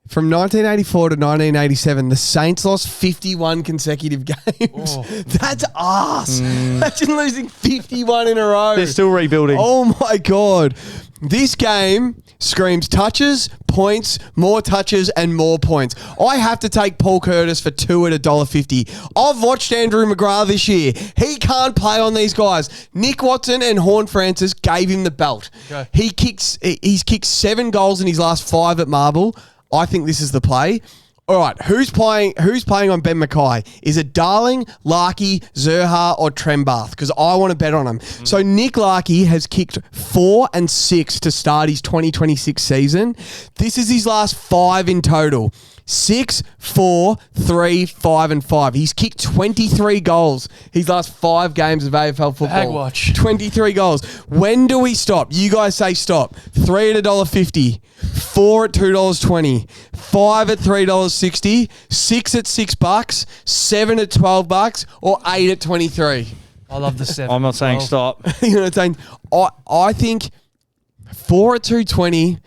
From 1984 to 1987, the Saints lost 51 consecutive games. Oh. That's arse. Imagine losing 51 in a row. They're still rebuilding. Oh my God. This game screams touches, points, more touches, and more points. I have to take Paul Curtis for 2 at $1.50. I've watched Andrew McGrath this year. He can't play on these guys. Nick Watson and Horn Francis gave him the belt. Okay. He's kicked 7 goals in his last 5 at Marble. I think this is the play. All right, who's playing on Ben Mackay? Is it Darling, Larkey, Zurhaar, or Trembath? Because I want to bet on him. So Nick Larkey has kicked 4 and 6 to start his 2026 season. This is his last 5 in total. 6, 4, 3, 5, and 5. He's kicked 23 goals his last 5 games of AFL football. Bag watch. 23 goals. When do we stop? You guys say stop. 3 at $1.50. 4 at $2.20. 5 at $3.60. 6 at $6. 7 at $12. Or 8 at 23. I love the 7. I'm not saying stop. You know what I'm saying? I think 4 at $2.20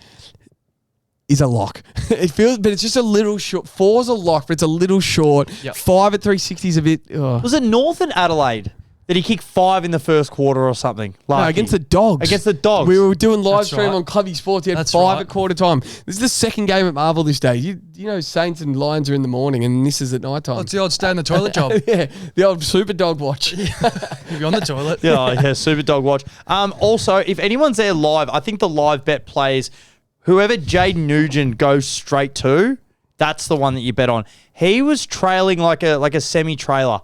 is a lock. It feels, but it's just a little short. 4's a lock, but it's a little short. Yep. 5 at $3.60 is a bit. Was it North and Adelaide that he kicked 5 in the first quarter or something? No, against the Dogs. Against the Dogs. We were doing live That's stream right. on Clubby Sports. He had That's 5 right. at quarter time. This is the second game at Marvel this day. You know, Saints and Lions are in the morning, and this is at night time. What's the old stay in the toilet job? Yeah, the old Super Dog watch. If you're on the toilet. yeah, Super Dog watch. Also, if anyone's there live, I think the live bet plays whoever Jaden Nugent goes straight to. That's the one that you bet on. He was trailing like a semi-trailer,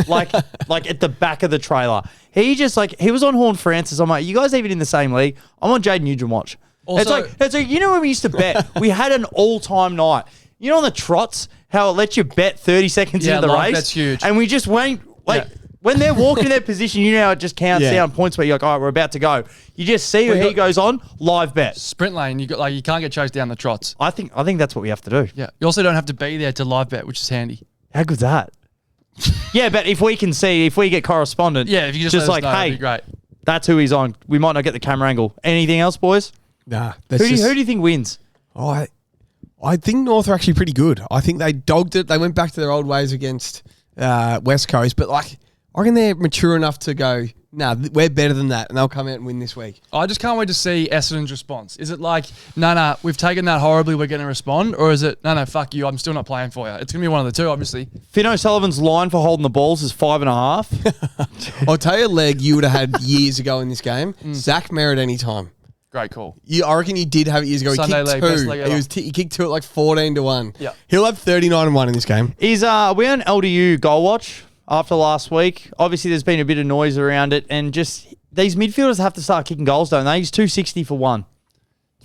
like at the back of the trailer. He was on Horn Francis. I'm like, you guys even in the same league? I'm on Jaden Nugent watch. Also- it's like you know when we used to bet, we had an all-time night. You know on the trots how it lets you bet 30 seconds Yeah, into the live race. bet's huge. And we just went like. Yeah. When they're walking their position, you know how it just counts Yeah. down points where you're like, all right, we're about to go. You just see who Well, he you goes on, live bet. Sprint lane, you can't get chased down the trots. I think that's what we have to do. Yeah. You also don't have to be there to live bet, which is handy. How good's that? Yeah, but if we get correspondent, Yeah, if you just let us like, know, that'd hey, be great. that's who he's on. We might not get the camera angle. Anything else, boys? Nah, Who do you think wins? I think North are actually pretty good. I think they dogged it. They went back to their old ways against West Coast, but like I reckon they're mature enough to go, nah, we're better than that, and they'll come out and win this week. I just can't wait to see Essendon's response. Is it like, no, we've taken that horribly, we're going to respond? Or is it, no, fuck you, I'm still not playing for you? It's going to be one of the two, obviously. Finn O'Sullivan's line for holding the balls is 5.5. I'll tell you a leg you would have had years ago in this game. Zach Merritt anytime. Great call. I reckon you did have it years ago. Sunday He kicked leg, best 2. leg ever. He kicked 2 at like 14-1. Yeah. He'll have 39-1 in this game. Is we on LDU goal watch after last week? Obviously, there's been a bit of noise around it, and just these midfielders have to start kicking goals, don't they? He's 260 for 1.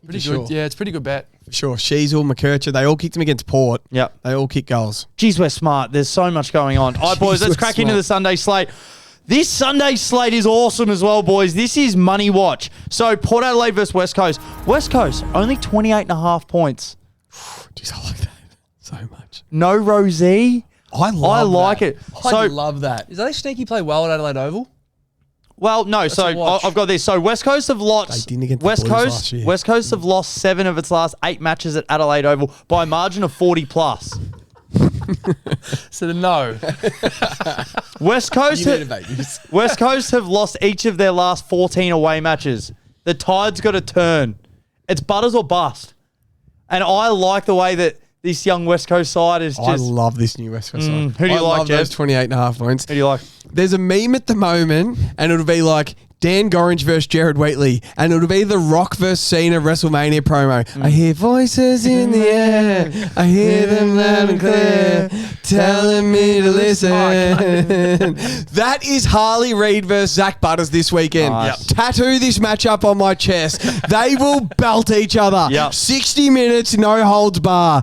Pretty For good. sure. Yeah, it's a pretty good bet. For sure. Sheasel, McKercher, they all kicked him against Port. Yep. They all kick goals. Geez, we're smart. There's so much going on. All right, boys, Jeez, let's we're crack into smart. the Sunday slate. This Sunday slate is awesome as well, boys. This is Money Watch. So, Port Adelaide versus West Coast. West Coast, only 28.5 points. Jeez, I like that so much. No Rosie. I like that. it. I So- love that. Is that sneaky play well at Adelaide Oval? Well, no. a So watch. I've got this. So West Coast have lost. They didn't against the Blues last year. West Coast have lost 7 of its last 8 matches at Adelaide Oval by a margin of 40 plus. So no. West Coast. You need to babies. West Coast have lost each of their last 14 away matches. The tide's got to turn. It's butters or bust. And I like the way that This young West Coast side is just... I love this new West Coast side. Who do you like, love Jeff? those 28.5 points. Who do you like? There's a meme at the moment, and it'll be like Dan Gorringe versus Jared Wheatley, and it'll be the Rock versus Cena WrestleMania promo. I hear voices in the air, I hear them loud and clear, telling me to listen. That is Harley Reid versus Zach Butters this weekend. Nice. Tattoo this matchup on my chest. They will belt each other. Yep. 60 minutes, no holds bar.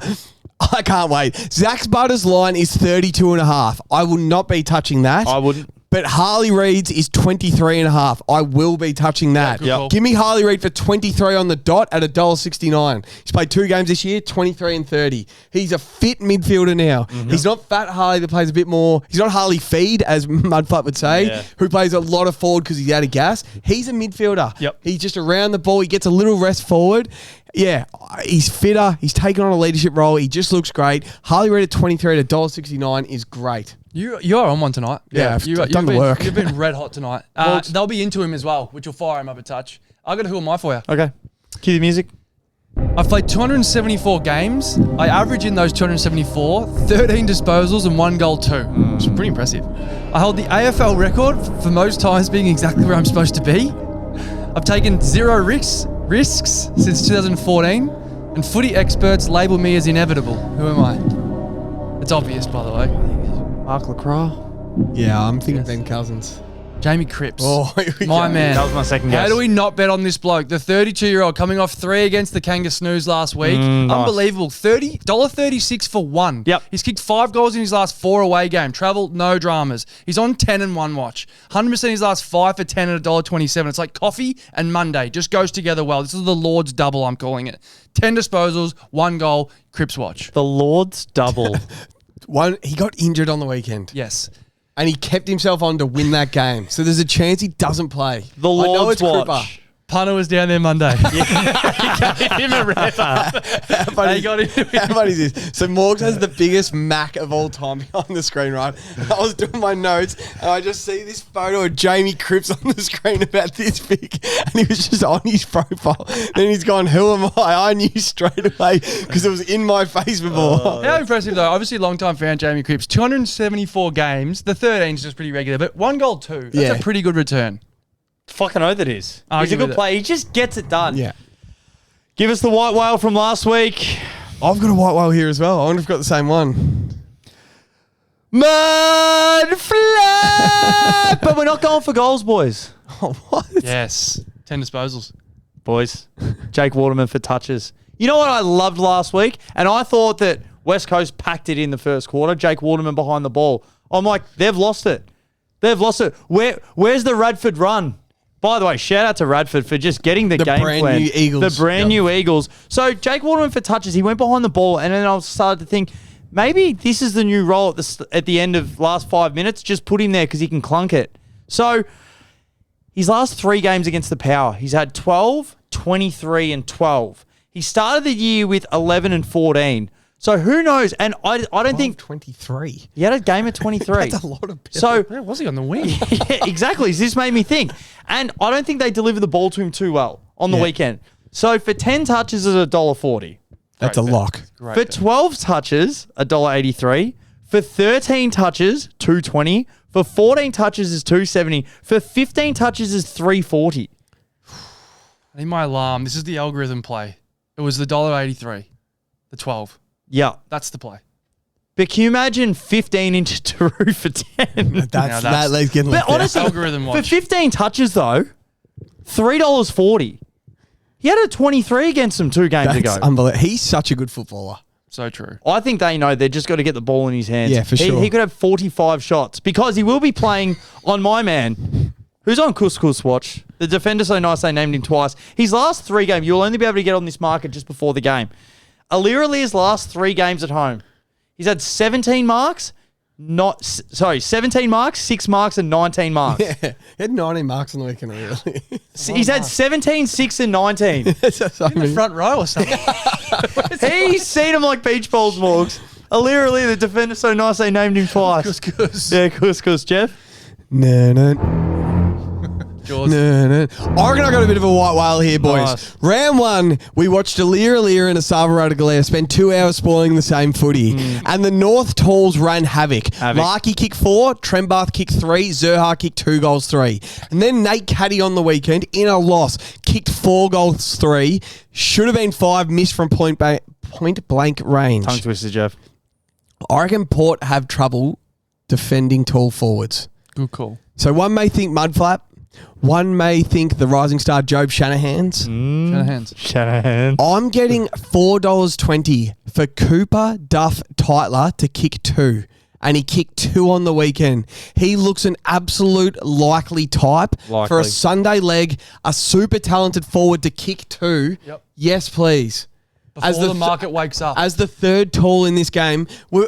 I can't wait. Zach Butters' line is 32.5. I will not be touching that. I wouldn't. But Harley Reid's is 23.5. I will be touching that. good call. Give me Harley Reid for 23 on the dot at $1.69. He's played 2 games this year, 23 and 30. He's a fit midfielder now. He's not fat Harley that plays a bit more. He's not Harley Feed, as Mudflat would say, who plays a lot of forward because he's out of gas. He's a midfielder. Yep. He's just around the ball. He gets a little rest forward. Yeah, he's fitter. He's taken on a leadership role. He just looks great. Harley Reid at 23 at $1.69 is great. You're on one tonight. Yeah, I've you've done the been, work. You've been red hot tonight. They'll be into him as well, which will fire him up a touch. I got a who am I for you? Okay. Cue the music. I've played 274 games. I average in those 274 13 disposals and 1 goal too. Which is pretty impressive. I hold the AFL record for most times being exactly where I'm supposed to be. I've taken 0 risks since 2014, and footy experts label me as inevitable. Who am I? It's obvious, by the way. Mark LaCroix. Yeah, I'm thinking Ben Cousins. Jamie Cripps. Oh, here we my go. man. That was my second guess. How do we not bet on this bloke? The 32-year-old coming off 3 against the Kanga Snooze last week. Nice. Unbelievable. $36 for 1. Yep. He's kicked 5 goals in his last 4 away game. Travel, no dramas. He's on 10 and 1 watch. 100% his last 5 for 10 at $1.27. It's like coffee and Monday. Just goes together well. This is the Lord's double, I'm calling it. 10 disposals, 1 goal, Cripps watch. The Lord's double. He got injured on the weekend. Yes. And he kept himself on to win that game. So there's a chance he doesn't play. The I know Lord's it's Cripper. watch. Punter was down there Monday. Gave him a rep up. How funny, They got him. how funny is this? So Morgs has the biggest Mac of all time behind the screen, right? And I was doing my notes and I just see this photo of Jamie Cripps on the screen about this big, and he was just on his profile. Then he's gone, who am I? I knew straight away because it was in my face before. How impressive, though. Obviously, long-time fan Jamie Cripps. 274 games. The 13 is just pretty regular, but 1 goal, 2. That's Yeah. a pretty good return. Fucking oath it is. He's Argue a good with it. player. He just gets it done. Yeah. Give us the white whale from last week. I've got a white whale here as well. I wonder if I've got the same one. Mud flap! But we're not going for goals, boys. Oh, what? Yes. 10 disposals. Boys. Jake Waterman for touches. You know what I loved last week? And I thought that West Coast packed it in the first quarter. Jake Waterman behind the ball. I'm like, they've lost it. They've lost it. Where's the Radford run? By the way, shout out to Radford for just getting the game brand plan. new Eagles. The brand new Eagles. So Jake Waterman for touches. He went behind the ball, and then I started to think, maybe this is the new role at the end of last 5 minutes. Just put him there because he can clunk it. So his last 3 games against the Power, he's had 12, 23, and 12. He started the year with 11 and 14. So who knows? And I don't think 23. he had a game at 23. That's a lot of So Where was he on the wing? yeah, exactly. So this made me think. And I don't think they delivered the ball to him too well on the weekend. So for 10 touches is $1.40. That's a lock. Great For bet. 12 touches, $1.83. For 13 touches, $2.20. For 14 touches is $2.70. For 15 touches is $3.40. I need my alarm. This is the algorithm play. It was the $1.83. The 12. Yeah. That's the play. But can you imagine 15 into Taru for 10? That's that's- that league's getting But left out. honestly, Algorithm for watch. 15 touches though, $3.40. He had a 23 against them 2 games That's ago. unbelievable. He's such a good footballer. So true. I think they know they've just got to get the ball in his hands. Yeah, for sure. He could have 45 shots because he will be playing on my man, who's on Couscous watch. The defender so nice they named him twice. His last 3 games, you'll only be able to get on this market just before the game. Alirali's last 3 games at home, he's had 17 marks, 17 marks, 6 marks, and 19 marks. Yeah. He had 19 marks on the weekend, really. He's had 17, 6, and 19. That's so In the many. front row or something. He's seen him like beach balls, Morgs. Alirali, the defender so nice they named him twice. Couscous. Yeah, Couscous, Jeff. No. Jaws. No. I reckon I got a bit of a white whale here, boys. Nice. Round 1, we watched Alir and Asava Rotogalair spend 2 hours spoiling the same footy. And the North Talls ran havoc. Larky kicked 4, Trembath kicked 3, Zerha kicked 2 goals 3. And then Nate Caddy on the weekend, in a loss, kicked 4 goals 3. Should have been 5, missed from point blank range. Tongue twister, Jeff. I reckon Port have trouble defending tall forwards. Good call. So one may think Mudflap. One may think the rising star Job Shanahan's. Shanahan. I'm getting $4.20 for Cooper Duff Tytler to kick 2. And he kicked 2 on the weekend. He looks an absolute likely type for a Sunday leg, a super talented forward to kick 2. Yep. Yes, please. Before the market wakes up. As the third tall in this game, we're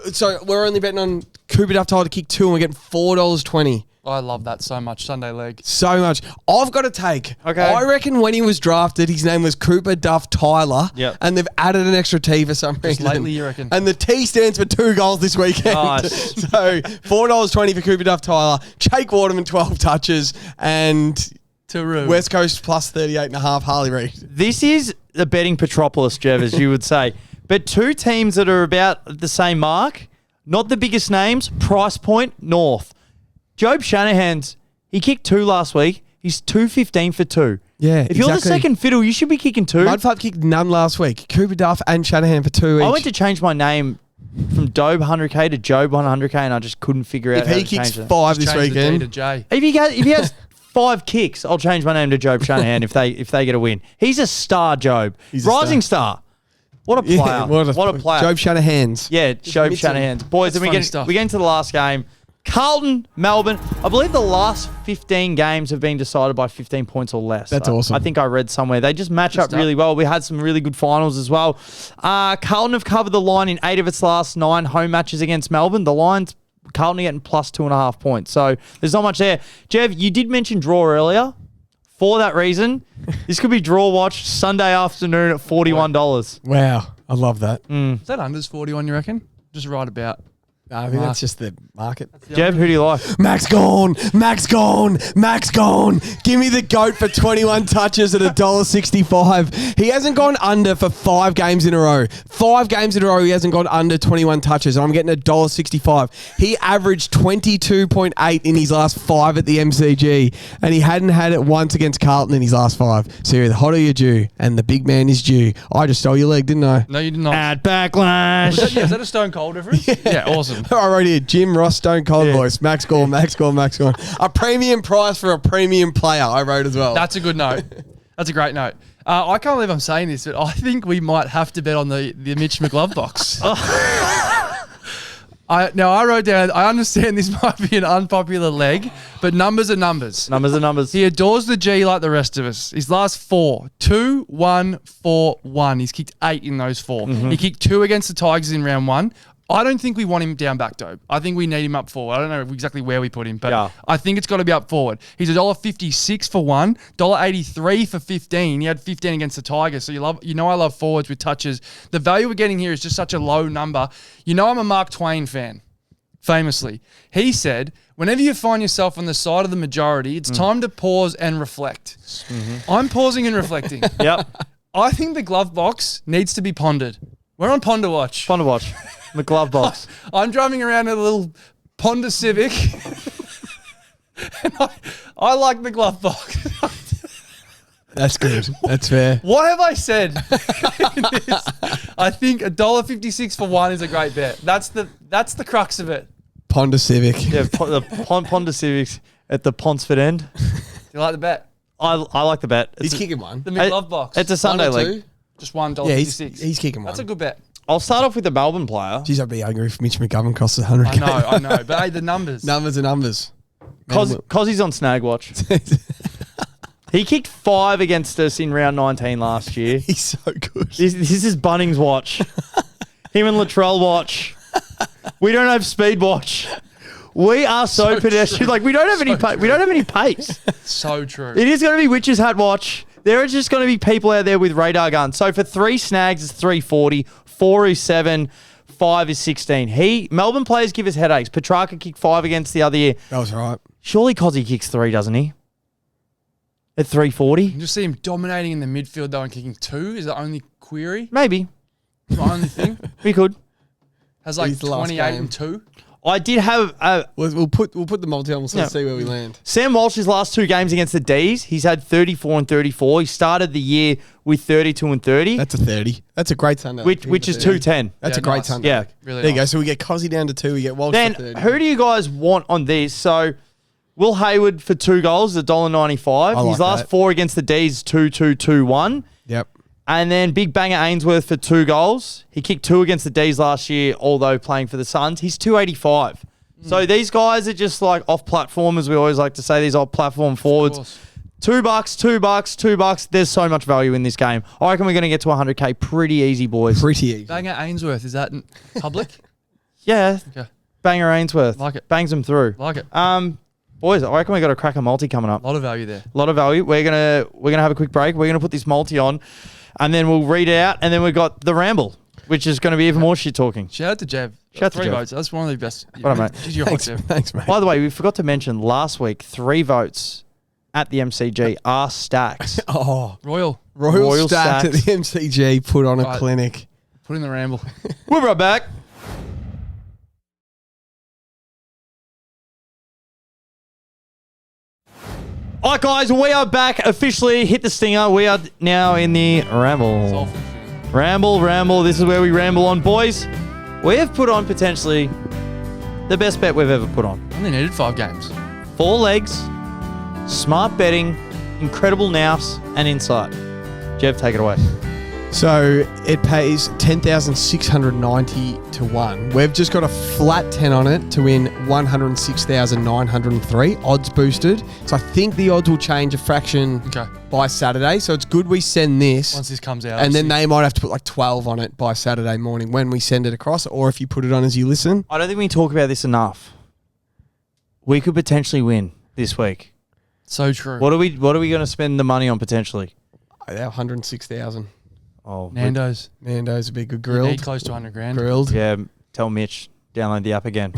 only betting on Cooper Duff Tyler to kick 2 and we're getting $4.20. I love that so much. Sunday leg. So much. I've got to take. Okay. I reckon when he was drafted, his name was Cooper Duff Tyler. Yep. And they've added an extra T for some reason. lately, you reckon? And the T stands for 2 goals this weekend. Nice. So $4.20 for Cooper Duff Tyler. Jake Waterman, 12 touches. And Taru. West Coast plus 38.5, Harley Reid. This is the betting Petropolis, Jev, as you would say. But 2 teams that are about the same mark, not the biggest names, price point, North. Job Shanahan's, he kicked 2 last week. He's 2.15 for 2. Yeah, If you're the second fiddle, you should be kicking 2. Mudflap kicked none last week. Cooper Duff and Shanahan for 2 each. I went to change my name from Dobe 100K to Job 100K, and I just couldn't figure out if how he to kicks change it. 5 this Change the D to weekend. J. If he has 5 kicks, I'll change my name to Job Shanahan if they get a win. He's a star, Job. He's a Rising star. What a player. Yeah, what a player. Job Shanahan's. Yeah, Job Mitchell. Shanahan. Boys, then That's funny we stuff. get into the last game. Carlton, Melbourne. I believe the last 15 games have been decided by 15 points or less. That's awesome. I think I read somewhere. They just match up stuff. really well. We had some really good finals as well. Carlton have covered the line in 8 of its last 9 home matches against Melbourne. The line's Carlton are getting plus 2.5 points. So there's not much there. Jev, you did mention draw earlier. For that reason, this could be draw watch Sunday afternoon at $41. Wow. I love that. Is that unders 41, you reckon? Just right about. I think that's just the market. Jev, who do you like? Max gone. Give me the GOAT for 21 touches at $1.65. He hasn't gone under for 5 games in a row. 5 games in a row he hasn't gone under 21 touches, and I'm getting $1.65. He averaged 22.8 in his last 5 at the MCG, and he hadn't had it once against Carlton in his last 5. So you're the hot or you're due, and the big man is due. I just stole your leg, didn't I? No, you did not. At Backlash. Is that a Stone Cold reference? Yeah, awesome. I wrote here, Jim Ross Stone Cold voice. Max gone. A premium price for a premium player, I wrote as well. That's a good note. That's a great note. I can't believe I'm saying this, but I think we might have to bet on the Mitch McGlove box. I wrote down, I understand this might be an unpopular leg, but numbers are numbers. Numbers are numbers. He adores the G like the rest of us. His last 4, 2, 1, 4, 1. He's kicked 8 in those 4. He kicked 2 against the Tigers in round 1. I don't think we want him down back, Dope. I think we need him up forward. I don't know exactly where we put him, but I think it's got to be up forward. He's $1.56 for 1, $1.83 for 15. He had 15 against the Tigers, so I love forwards with touches. The value we're getting here is just such a low number. You know I'm a Mark Twain fan, famously. He said, whenever you find yourself on the side of the majority, it's time to pause and reflect. I'm pausing and reflecting. Yep. I think the glove box needs to be pondered. We're on Ponder Watch. Fun to watch. The glove box. I'm driving around in a little Ponda Civic. And I like the glove box. That's good. That's fair. What have I said? I think $1.56 for 1 is a great bet. That's the crux of it. Ponda Civic. Yeah, the Ponda Civics at the Ponsford end. Do you like the bet? I like the bet. He's kicking one. The McGlove box. It's a Sunday One or league. two? Just $1.56. Yeah, he's kicking one. That's a good bet. I'll start off with the Melbourne player. Jeez, I'd be angry if Mitch McGovern costs $100K. I know. But hey, the numbers. Numbers are numbers. Cause he's on snag watch. He kicked 5 against us in round 19 last year. He's so good. This is Bunnings watch. Him and Latrell watch. We don't have speed watch. We are so pedestrian. Like we don't have any pace. So true. It is going to be witch's hat watch. There are just going to be people out there with radar guns. So for 3 snags, it's 340. 4 is 7. 5 is 16. Melbourne players give us headaches. Petrarca kicked 5 against the other year. That was right. Surely Cozzy kicks 3, doesn't he? at 340. You just see him dominating in the midfield though and kicking 2 is the only query. Maybe. My only thing. We could. Has like He's the last 28 game. and 2. I did have We'll put the multi on. We'll see where we land. Sam Walsh's last 2 games against the D's. He's had 34 and 34. He started the year with 32 and 30, That's a 30. That's a great Sunday. which is 210. That's Yeah, a great nice. Sunday. Yeah. Really There you go. nice. So we get Cozzy down to 2. We get Walsh Then to 30. who do you guys want on this? So Will Hayward for 2 goals, $1.95. I like His last that. 4 against the D's, 2-2-2-1. Yep. And then Big Banger Ainsworth for 2 goals. He kicked 2 against the D's last year, although playing for the Suns. He's 285. So these guys are just like off platform, as we always like to say, these off platform forwards. course. $2, $2. There's so much value in this game. I reckon we're going to get to 100K pretty easy, boys. Pretty easy. Banger Ainsworth, is that in public? Yeah. Okay. Banger Ainsworth. Like it. Bangs them through. Like it. Boys, I reckon we got a cracker multi coming up. A lot of value there. A lot of value. We're gonna have a quick break. We're gonna put this multi on, and then we'll read it out, and then we've got the ramble, which is going to be even more shit talking. Shout out to Jev. Shout out to 3 Jev. votes. That's one of the best. What up, mate? Geez, you're hot, Jev. Thanks, mate. By the way, we forgot to mention last week 3 votes at the MCG are stacks. Oh, Royal. Royal Stacked at the Stacks. MCG put on a Right. clinic. Put in the ramble. We'll be right back. All right, guys, we are back officially. Hit the stinger. We are now in the ramble. Ramble. This is where we ramble on. Boys, we have put on potentially the best bet we've ever put on. Only needed 5 games. 4 legs, smart betting, incredible nous, and insight. Jeff, take it away. So it pays 10,690 to 1. We've just got a flat 10 on it to win 106,903. Odds boosted. So I think the odds will change a fraction Okay. by Saturday. So it's good we send this. Once this comes out. And then they might have to put like 12 on it by Saturday morning when we send it across, or if you put it on as you listen. I don't think we talk about this enough. We could potentially win this week. So true. What are we going to spend the money on potentially? 106,000. Oh, Nando's would be good You grilled. need close to 100 grand. Grilled. yeah. Tell Mitch download the app again.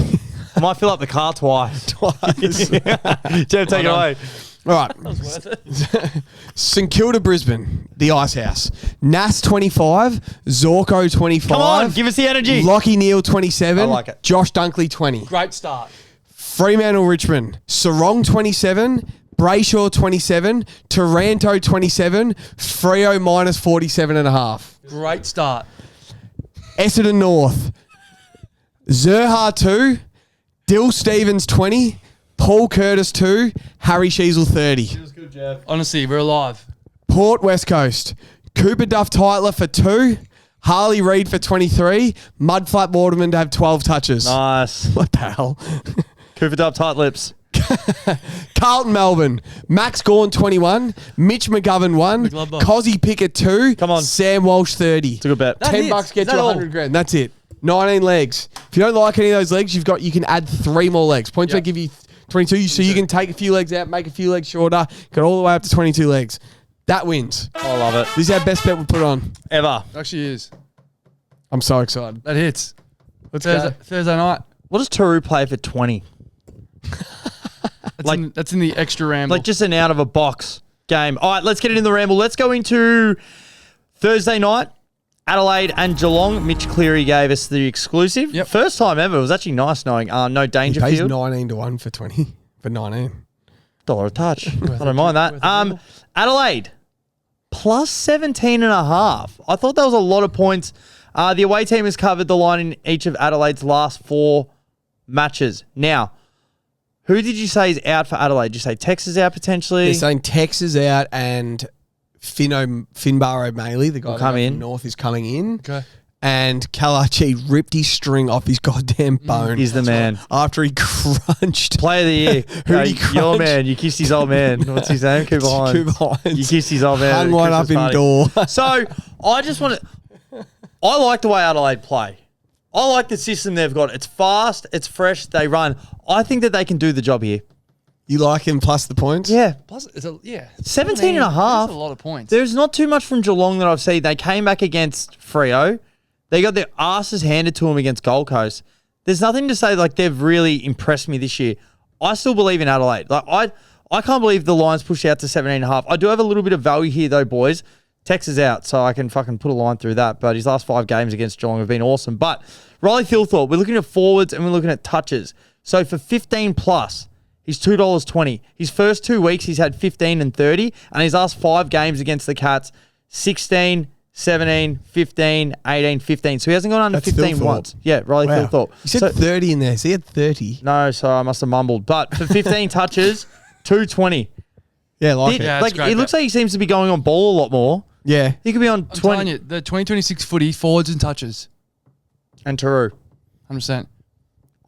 I might fill up the car twice. Twice. Jeff, take it away. All right. Worth it. St Kilda, Brisbane, the Ice House. Nas 25, Zorko 25. Come on, give us the energy. Lockie Neal 27. I like it. Josh Dunkley 20. Great start. Fremantle, Richmond. Sarong 27. Brayshaw 27. Taranto 27. Freo minus 47.5. Great start. Essendon North. Zerha 2. Dill Stevens 20. Paul Curtis 2. Harry Sheasel 30. Honestly, we're alive. Port West Coast. Cooper Duff Titler for 2. Harley Reid for 23. Mudflap Waterman to have 12 touches. Nice. What the hell? Cooper up tight lips. Carlton Melbourne. Max Gawn 21. Mitch McGovern 1. Big love bomb. Cozzy Pickett 2. Come on. Sam Walsh 30. It's a good bet. That 10 hits. bucks gets Is that you all? 100 grand. That's it. 19 legs. If you don't like any of those legs, you can add 3 more legs. Points Yep. may give you 22, so you can take a few legs out, make a few legs shorter, get all the way up to 22 legs. That wins. I love it. This is our best bet we put on. Ever. Actually is. I'm so excited. That hits. Let's Thursday night. What does Taru play for 20? That's in the extra ramble. Like just an out of a box game. All right, let's get it in the ramble. Let's go into Thursday night. Adelaide and Geelong. Mitch Cleary gave us the exclusive. Yep. First time ever. It was actually nice knowing no He pays Dangerfield. 19 to 1 for 20. For 19. $1 a touch. I don't mind that. Adelaide plus 17.5. I thought that was a lot of points. The away team has covered the line in each of Adelaide's last 4 matches. Now, who did you say is out for Adelaide? Did you say Tex is out potentially? They're saying Tex is out and Finbar O'Malley, the guy come in. from North, is coming in. okay. And Kalachi ripped his string off his goddamn bone. He's the man. After he crunched. Player of the year. Who did he Your crunch? man. You kissed his old man. What's his name? Cooper Hines. Cooper Hines. You kissed his old man. Hung at one up Christmas party. indoor. So, I just want to... I like the way Adelaide play. I like the system they've got. It's fast. It's fresh. They run. I think that they can do the job here. You like him plus the points? Yeah. Plus, it's a, yeah. 17 and a That's half. a lot of points. There's not too much from Geelong that I've seen. They came back against Freo. They got their asses handed to them against Gold Coast. There's nothing to say like they've really impressed me this year. I still believe in Adelaide. Like I can't believe the Lions pushed out to 17.5. I do have a little bit of value here, though, boys. Tex is out, so I can fucking put a line through that. But his last 5 games against Geelong have been awesome. But Riley Thilthorpe, we're looking at forwards and we're looking at touches. So for 15 plus, he's $2.20. His first 2 weeks, he's had 15 and 30. And his last 5 games against the Cats, 16, 17, 15, 18, 15. So he hasn't gone under That's 15 Thilthorpe. once. Yeah, Riley Thilthorpe. You said 30 in there, so he had 30. No, so I must have mumbled. But for 15 touches, 220. Yeah, like it. Yeah, Like, that's great, it looks bet. like he seems to be going on ball a lot more. Yeah. He could be on I'm 20. telling you, the 2026 footy, forwards and touches. And Taru. 100%.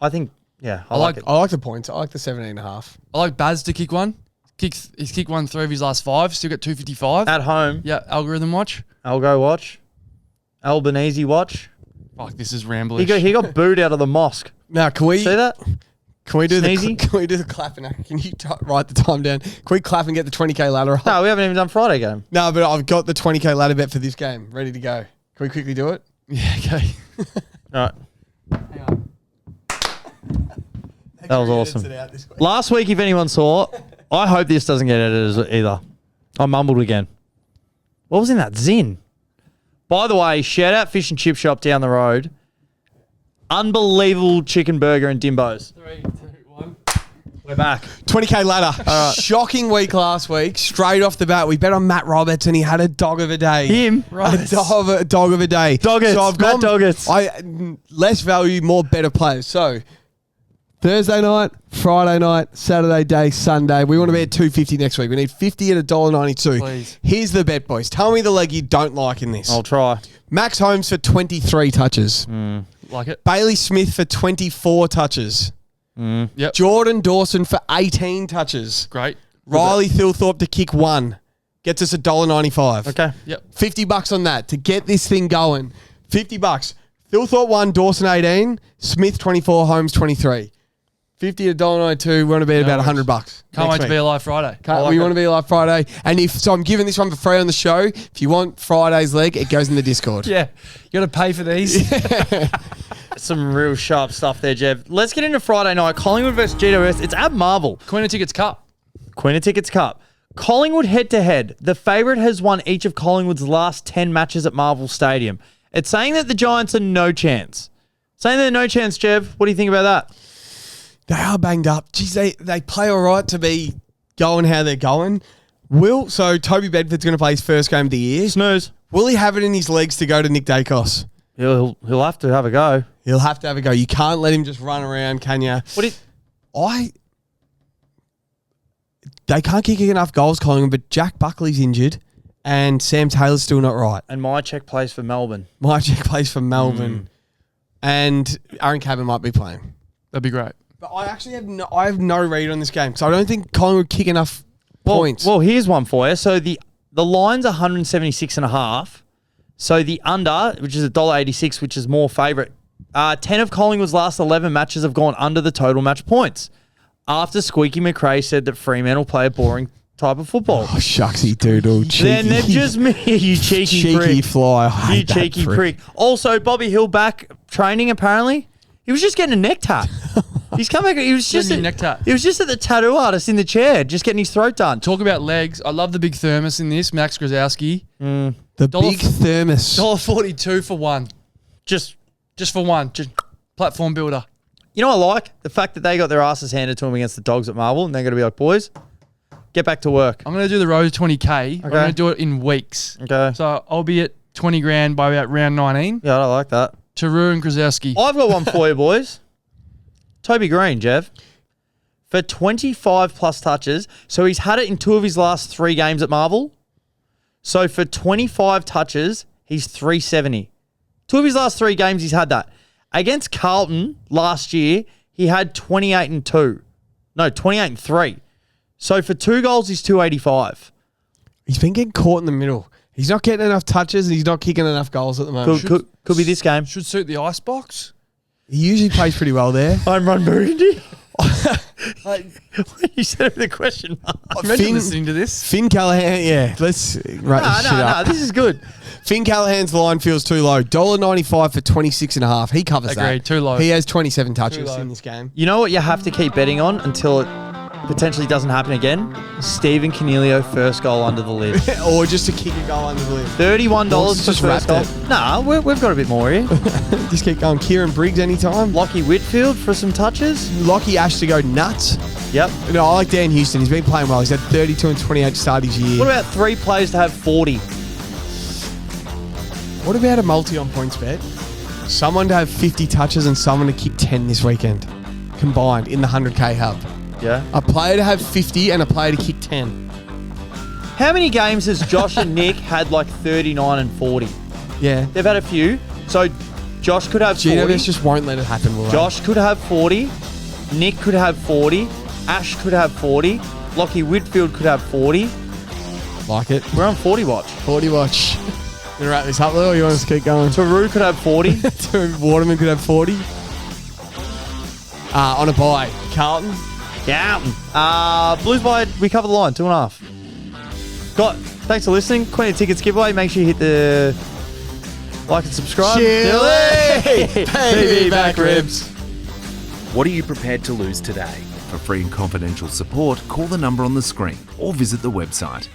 I think, yeah, I I like like- it. I like the points. I like the 17.5. I like Baz to kick one. He's kicked 1 3 of his last 5. Still got 255. At home, Yeah, algorithm watch. I'll go watch. Albanese watch. Fuck, this is rambling. He got booed out of the mosque. Now, can we See that? can we do Sneezy? the clap and can you write the time down? Can we clap and get the 20k ladder up? No, we haven't even done Friday game. No, but I've got the 20k ladder bet for this game ready to go. Can we quickly do it? Yeah, okay. All right. That was awesome. Last week, if anyone saw, I hope this doesn't get edited either. I mumbled again. What was in that? Zin. By the way, shout out Fish and Chip Shop down the road. Unbelievable chicken burger and Dimbo's. 3, 2, 1. We're back. 20k ladder. Shocking week last week. Straight off the bat, we bet on Matt Roberts and he had a dog of a day. Him? A dog of a day. Doggets, So I've Matt gone Doggets. less value, more better players. So Thursday night, Friday night, Saturday day, Sunday. We want to be at 250 next week. We need 50 at $1.92. Please. Here's the bet, boys. Tell me the leg you don't like in this. I'll try. Max Holmes for 23 touches. Like it. Bailey Smith for 24 touches. Yep. Jordan Dawson for 18 touches. Great. Riley Thilthorpe to kick 1. Gets us $1.95. Okay. Yep. $50 on that to get this thing going. $50. Thilthorpe 1, Dawson 18, Smith 24, Holmes 23. 50 at $1.92. We want to be at about $100. Can't wait to be alive Friday. We want to be alive Friday. And so I'm giving this one for free on the show. If you want Friday's leg, it goes in the Discord. Yeah. You got to pay for these. Some real sharp stuff there, Jeff. Let's get into Friday night. Collingwood versus GWS. It's at Marvel. Queen of Tickets Cup. Queen of Tickets Cup. Collingwood head-to-head. The favourite has won each of Collingwood's last 10 matches at Marvel Stadium. It's saying that the Giants are no chance. Saying they're no chance, Jeff. What do you think about that? They are banged up. Jeez, they play all right to be going how they're going. So Toby Bedford's going to play his first game of the year. Snooze. Will he have it in his legs to go to Nick Dacos? He'll have to have a go. He'll have to have a go. You can't let him just run around, can you? They can't kick enough goals, Collingwood, but Jack Buckley's injured and Sam Taylor's still not right. And my check plays for Melbourne. My Jack plays for Melbourne. And Aaron Cabot might be playing. That'd be great. But I actually have no read on this game because I don't think Collingwood kick enough points. Well, here's one for you. So the line's 176.5. So the under, which is $1.86, which is more favourite. 10 of Collingwood's last 11 matches have gone under the total match points. After Squeaky McRae said that Fremantle play a boring type of football. Oh, shucksy doodle. Cheeky. Then they've just you cheeky prick. fly. I hate You that cheeky prick. Also, Bobby Hill back training apparently. He was just getting a neck tat. He's come back. He was just Getting a neck tat. He was just at the tattoo artist in the chair, just getting his throat done. Talk about legs. I love the big thermos in this. Max Grozowski. The big thermos. $1.42 for one. Just for one. Just platform builder. You know what I like? The fact that they got their asses handed to them against the Dogs at Marvel, and they're going to be like, boys, get back to work. I'm going to do the road 20K. I'm going to do it in weeks. Okay. So I'll be at 20 grand by about round 19. Yeah, I like that. Taru and Grozowski. I've got one for you, boys. Toby Green, Jeff. For 25 plus touches. So he's had it in 2 of his last 3 games at Marvel. So for 25 touches, he's 370. 2 of his last 3 games, he's had that. Against Carlton last year, he had 28 and 2. No, 28 and 3. So for 2 goals, he's 285. He's been getting caught in the middle. He's not getting enough touches and he's not kicking enough goals at the moment. Could be this game. Should suit the icebox. He usually plays pretty well there. Home run Burundi. You said it with a question mark. Imagine listening to this. Finn Callahan, yeah. Let's write this shit up. This is good. Finn Callahan's line feels too low. $1.95 for 26.5. He covers that. Agreed, too low. He has 27 touches low. in this game. You know what you have to keep betting on until it potentially doesn't happen again. Stephen Canelio, first goal under the lid. Or just to kick a goal under the lid. $31 for Just first goal. wrapped it. Nah, we've got a bit more here. Just keep going. Kieran Briggs anytime. Lockie Whitfield for some touches. Lockie Ash to go nuts. Yep. No, I like Dan Houston. He's been playing well. He's had 32 and 28 to start his year. What about 3 players to have 40? What about a multi on points bet? Someone to have 50 touches and someone to kick 10 this weekend. Combined in the 100K hub. Yeah. A player to have 50 and a player to kick 10. How many games has Josh and Nick had like 39 and 40? Yeah. They've had a few. So Josh could have 40. GWS just won't let it happen, will they? Josh could have 40. Nick could have 40. Ash could have 40. Lockie Whitfield could have 40. Like it. We're on 40 watch. 40 watch. You gonna wrap this up, Lou, or you want us to keep going? Taru could have 40. Waterman could have 40. On a bye. Carlton. Yeah. Blues by, we covered the line, 2.5. Got, thanks for listening. Queen of Tickets giveaway. Make sure you hit the like and subscribe. Chili! Baby back ribs. What are you prepared to lose today? For free and confidential support, call the number on the screen or visit the website.